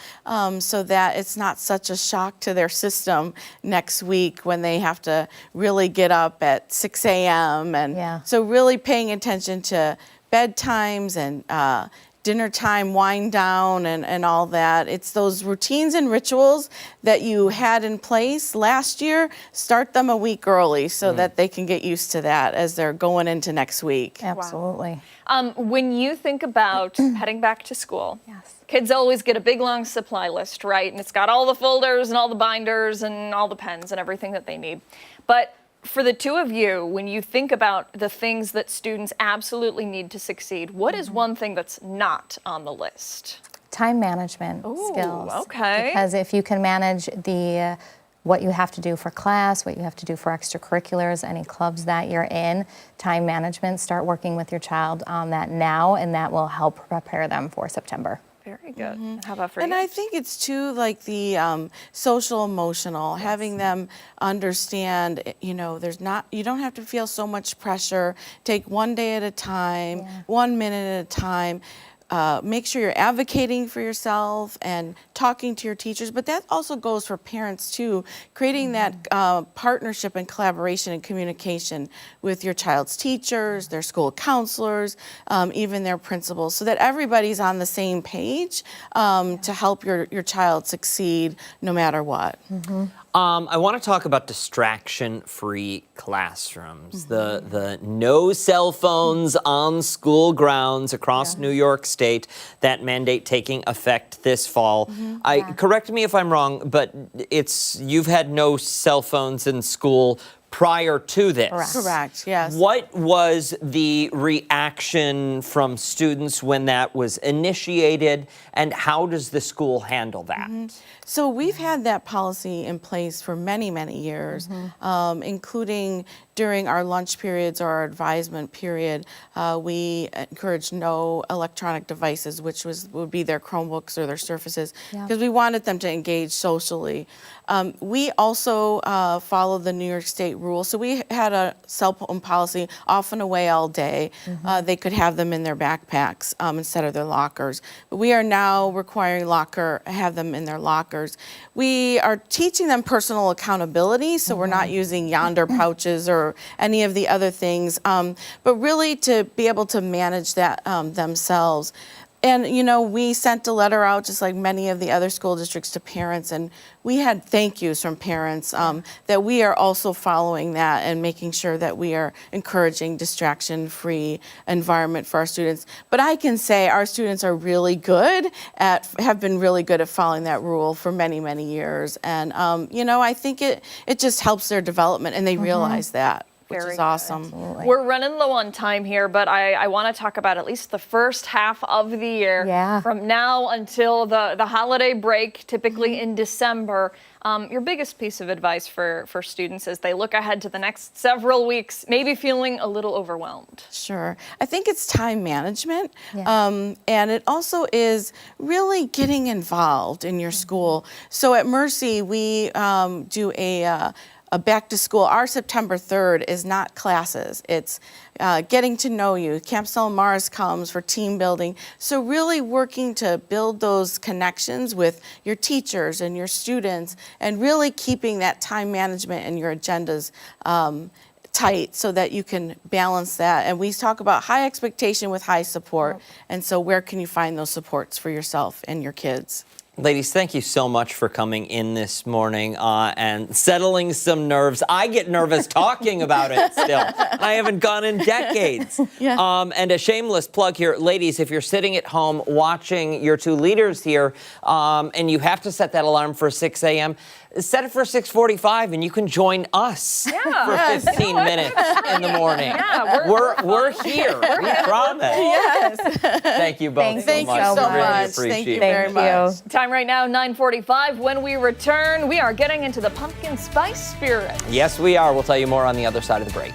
so that it's not such a shock to their system next week when they have to really get up at 6 a.m. And so really paying attention to bedtimes and dinner time, wind down, and all that. It's those routines and rituals that you had in place last year. Start them a week early so that they can get used to that as they're going into next week. Absolutely. When you think about heading back to school, kids always get a big long supply list, right? And it's got all the folders and all the binders and all the pens and everything that they need. But for the two of you, when you think about the things that students absolutely need to succeed, what is one thing that's not on the list? Time management skills. Okay. Because if you can manage what you have to do for class, what you have to do for extracurriculars, any clubs that you're in, time management, start working with your child on that now, and that will help prepare them for September. Very good. How about for you? And I think it's too like the social emotional, having them understand, you know, you don't have to feel so much pressure. Take one day at a time, 1 minute at a time. Make sure you're advocating for yourself and talking to your teachers, but that also goes for parents too, creating that partnership and collaboration and communication with your child's teachers, their school counselors, even their principals, so that everybody's on the same page to help your child succeed no matter what. I want to talk about distraction-free classrooms, the no cell phones on school grounds across New York State, that mandate taking effect this fall. Correct me if I'm wrong, but you've had no cell phones in school prior to this. Correct, yes. What was the reaction from students when that was initiated, and how does the school handle that? So we've had that policy in place for many, many years, including during our lunch periods or our advisement period. We encourage no electronic devices, which would be their Chromebooks or their Surfaces, because we wanted them to engage socially. We also follow the New York State rule. So we had a cell phone policy, off and away all day. They could have them in their backpacks instead of their lockers. But we are now requiring have them in their lockers. We are teaching them personal accountability, so we're not using Yonder pouches or any of the other things, but really to be able to manage that themselves. And, you know, we sent a letter out, just like many of the other school districts, to parents, and we had thank yous from parents that we are also following that and making sure that we are encouraging distraction-free environment for our students. But I can say our students are really good have been really good at following that rule for many, many years. And, you know, I think it just helps their development, and they realize that. Which is awesome. We're running low on time here, but I want to talk about at least the first half of the year. From now until the holiday break, typically in December. Your biggest piece of advice for students as they look ahead to the next several weeks, maybe feeling a little overwhelmed? Sure. I think it's time management. And it also is really getting involved in your school. So at Mercy, we do a back to school. Our September 3rd is not classes. It's getting to know you. Camp Stella Maris comes for team building. So really working to build those connections with your teachers and your students, and really keeping that time management and your agendas tight so that you can balance that. And we talk about high expectation with high support. And so where can you find those supports for yourself and your kids? Ladies, thank you so much for coming in this morning and settling some nerves. I get nervous talking about it still. I haven't gone in decades. And a shameless plug here. Ladies, if you're sitting at home watching your two leaders here and you have to set that alarm for 6 a.m., set it for 6:45 and you can join us for 15 minutes in the morning. Yeah, we're here. We promise. Yes. Thank you both so much. Thank you so Really much. appreciate Thank you it. very much. Time right now, 9:45. When we return, we are getting into the pumpkin spice spirit. Yes, we are. We'll tell you more on the other side of the break.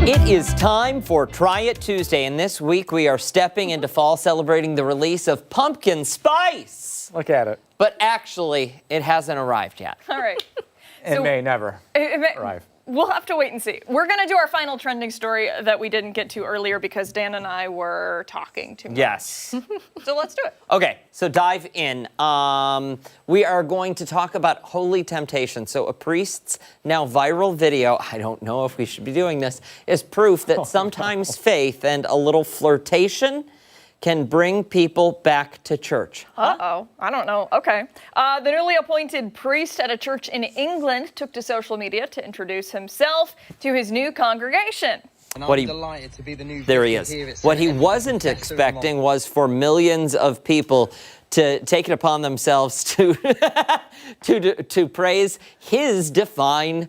It is time for Try It Tuesday, and this week we are stepping into fall celebrating the release of pumpkin spice. Look at it. But actually, it hasn't arrived yet. All right. It may never arrive. We'll have to wait and see. We're going to do our final trending story that we didn't get to earlier because Dan and I were talking too much. Yes. So let's do it. Okay, so dive in. We are going to talk about holy temptation. So a priest's now viral video, I don't know if we should be doing this, is proof that sometimes faith and a little flirtation can bring people back to church. Uh-oh. I don't know. Okay. The newly appointed priest at a church in England took to social media to introduce himself to his new congregation. What he wasn't expecting was for millions of people to take it upon themselves to to praise his divine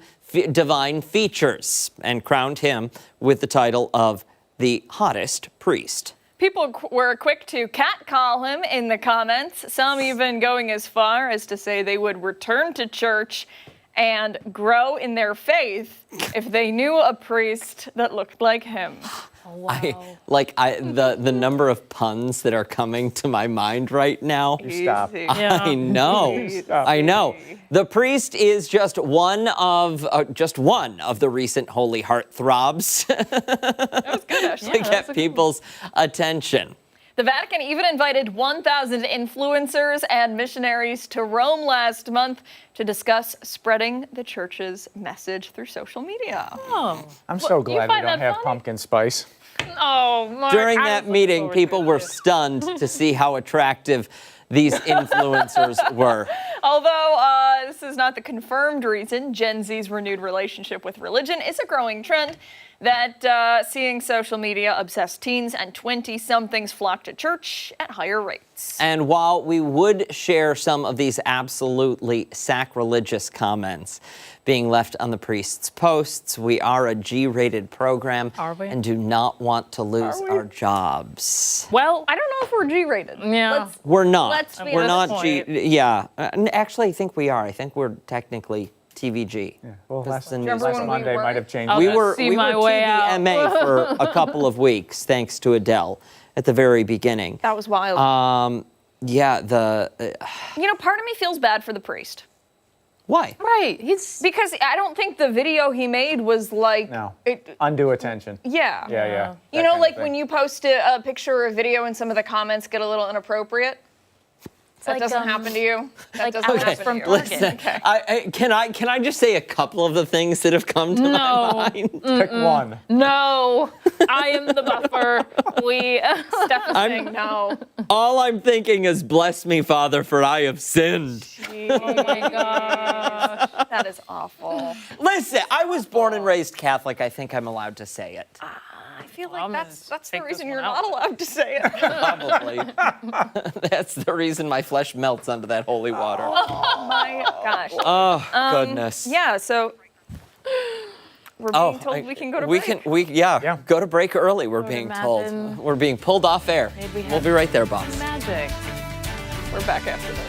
features and crowned him with the title of the hottest priest. People were quick to catcall him in the comments, some even going as far as to say they would return to church and grow in their faith if they knew a priest that looked like him. Oh, wow. The number of puns that are coming to my mind right now. Stop. I know. I know. The priest is just one of the recent holy heart throbs That was good, actually. to get people's attention. The Vatican even invited 1,000 influencers and missionaries to Rome last month to discuss spreading the church's message through social media. Oh. I'm so glad we don't have pumpkin spice. Oh, Mark, During that meeting, people were stunned to see how attractive these influencers were. Although this is not the confirmed reason, Gen Z's renewed relationship with religion is a growing trend. that seeing social media obsessed teens and 20-somethings flock to church at higher rates. And while we would share some of these absolutely sacrilegious comments being left on the priest's posts, we are a G-rated program and do not want to lose our jobs. Well, I don't know if we're G-rated. Yeah. We're not. Let's be We're honest. not G. Yeah. Actually, I think we are. I think we're technically TVG. Yeah. Well, last Remember when we Monday were? might have changed. We that. were see my way out. TVMA for a couple of weeks, thanks to Adele at the very beginning. That was wild. Yeah, part of me feels bad for the priest. Why? Right. Because I don't think the video he made was like... No. Undue attention. Yeah. Yeah. You know, like when you post a picture or a video and some of the comments get a little inappropriate? That like, doesn't happen to you? That like doesn't Alice happen from to you. Listen, can I just say a couple of the things that have come to my mind? Pick one. No, I am the buffer. Steph is saying no. All I'm thinking is, bless me, Father, for I have sinned. Oh my gosh. That is awful. Listen, I was born and raised Catholic. I think I'm allowed to say it. I feel like I'm that's the take reason this you're one not out. allowed to say it. Probably. That's the reason my flesh melts under that holy water. Oh my gosh. Oh, goodness. Yeah, so we're being told we can go to break. Go to break early, we're being imagine. told. We're being pulled off air. We'll be right there, boss. Magic. We're back after this.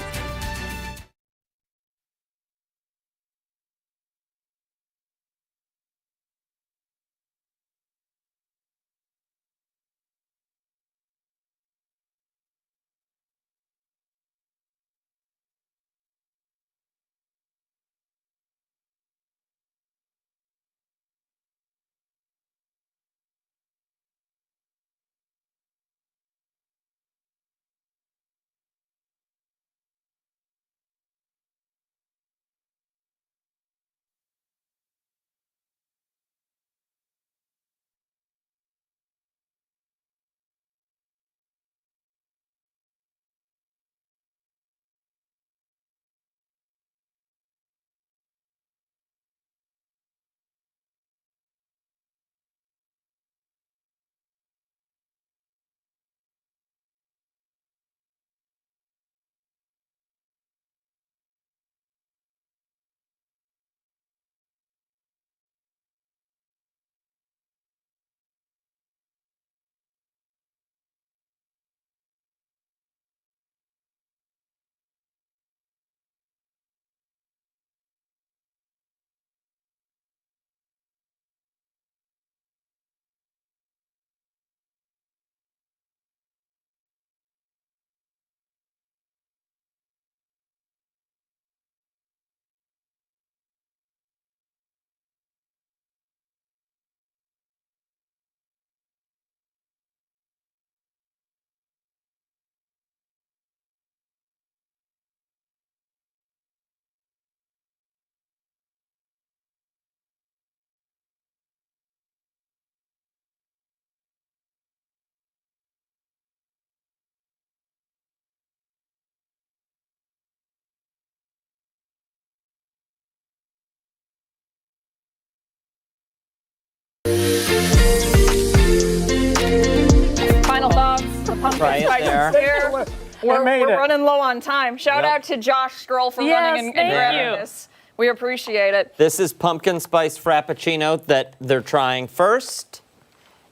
Final thoughts. The pumpkin Try it spice there. is here. We're running low on time. Shout out to Josh Stroll for running and grabbing this. We appreciate it. This is pumpkin spice frappuccino that they're trying first.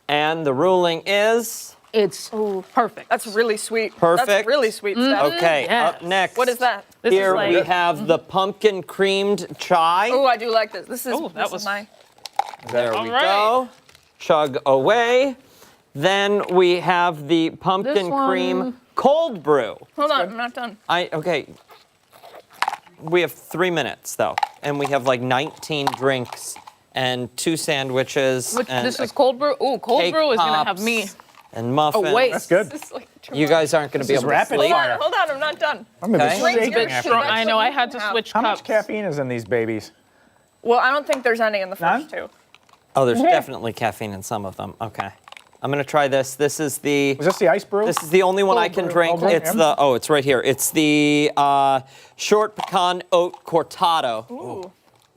And the ruling is? It's perfect. That's really sweet. Perfect. That's really sweet stuff. Okay, up next. What is that? Here we have the pumpkin creamed chai. Oh, I do like this. This is, my... There we go. Chug away. Then we have the pumpkin cream cold brew. Hold on, I'm not done. Okay. We have 3 minutes though, and we have like 19 drinks and 2 sandwiches. And this is cold brew. Ooh, cold cake brew is gonna have pops me. And muffins. Oh wait, That's good. You guys aren't going to be able to sleep. Hold on, I'm not done. I'm gonna be Okay. shaking Drink after your this. I know. I had to switch How cups. much caffeine is in these babies? Well, I don't think there's any in the first two. Oh, there's definitely caffeine in some of them. Okay. I'm going to try this. This is the... Was this the ice brew? This is the only one I can drink. It's the... Oh, it's right here. It's the short pecan oat cortado. Ooh.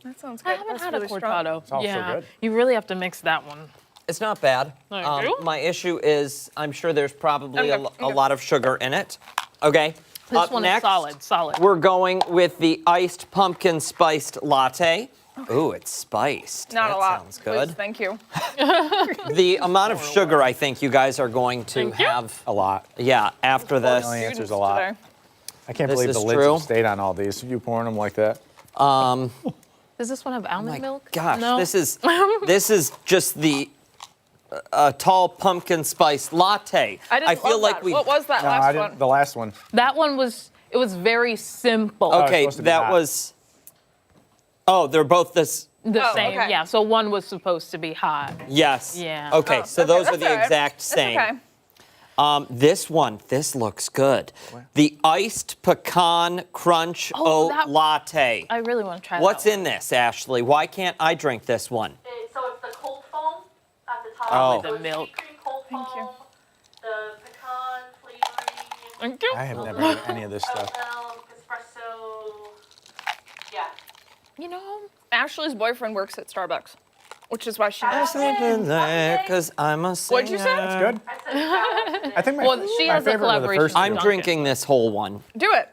That sounds good. I haven't That's had really a strong. cortado. It's also yeah, good. you really have to mix that one. It's not bad. Thank you. My issue is I'm sure there's probably Okay, a lot of sugar in it. Okay. This Up one next, is solid. we're going with the iced pumpkin spiced latte. Ooh, it's spiced. Not that a lot. Sounds good. Please, thank you. The amount of sugar I think you guys are going to Thank you. have. A lot. Yeah, after The this. only answer's Students a lot. today. I can't This believe is the lids true. have stayed on all these. You pouring them like that? Does this one have almond milk? Gosh, no? this is just the tall pumpkin spice latte. I feel love like that. we. What was that No, last I didn't. one? The last one. That one was very simple. Okay, supposed to be that hot. was. Oh, they're both this. The same, okay. yeah. So one was supposed to be hot. Yes. Yeah. Okay, so those are that's the all right. exact That's same. okay. This one, this looks good. The iced pecan crunch Oh, oat that- latte. I really want to try What's that one. in this, Ashley? Why can't I drink this one? So it's the cold foam at the top. Oh. So The it's milk. sweet cream cold Thank you. foam, the pecan flavoring, Thank you. I have never had any of this stuff. milk, espresso. Yeah. You know, Ashley's boyfriend works at Starbucks, which is why she I'm knows. sleeping there because I'm a singer. What'd you say? It's good. I said salad. I think my, Well, she my has a favorite were the collaboration first with I'm two. Dunkin'. drinking this whole one. Do it.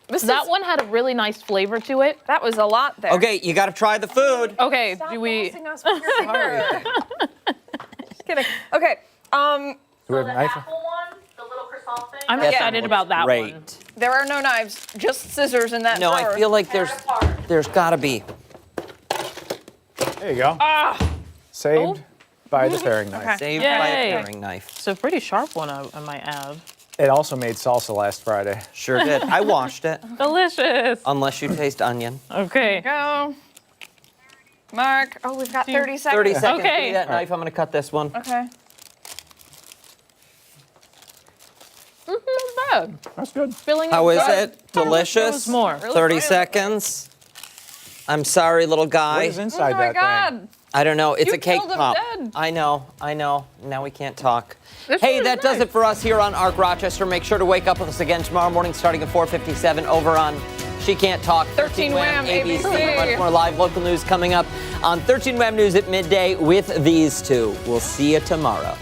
This that is, one had a really nice flavor to it. That was a lot there. Okay, you got to try the food. Okay, Stop do we? blasting us with your finger. Just kidding. Okay. Do we have a The knife? apple one, the little croissant thing. I'm That excited looks about that great. one. There are no knives, just scissors in that No, drawer. I feel like Tear it apart. there's got to be. There you go. Ah. Saved by the paring knife. Okay. Saved by a Yay. paring knife. It's a pretty sharp one, I might add. It also made salsa last Friday. Sure did. I washed it. Delicious. Unless you taste onion. Okay. Go. Mark. Oh, we've got 30 seconds. 30 seconds. Okay. Give me that knife. I'm going to cut this one. Okay. Not bad. That's good. Filling How is good. it? Delicious? There was more. 30 seconds. I'm sorry, little What guy. is Oh inside my that God. thing? I don't know. It's You a cake killed him pop. dead. I know. Now we can't talk. This Hey, was that does nice. it for us here on Arc Rochester. Make sure to wake up with us again tomorrow morning starting at 4:57 over on She Can't Talk. 13 Wham, ABC. ABC. Much more live local news coming up on 13 Wham News at midday with these two. We'll see you tomorrow.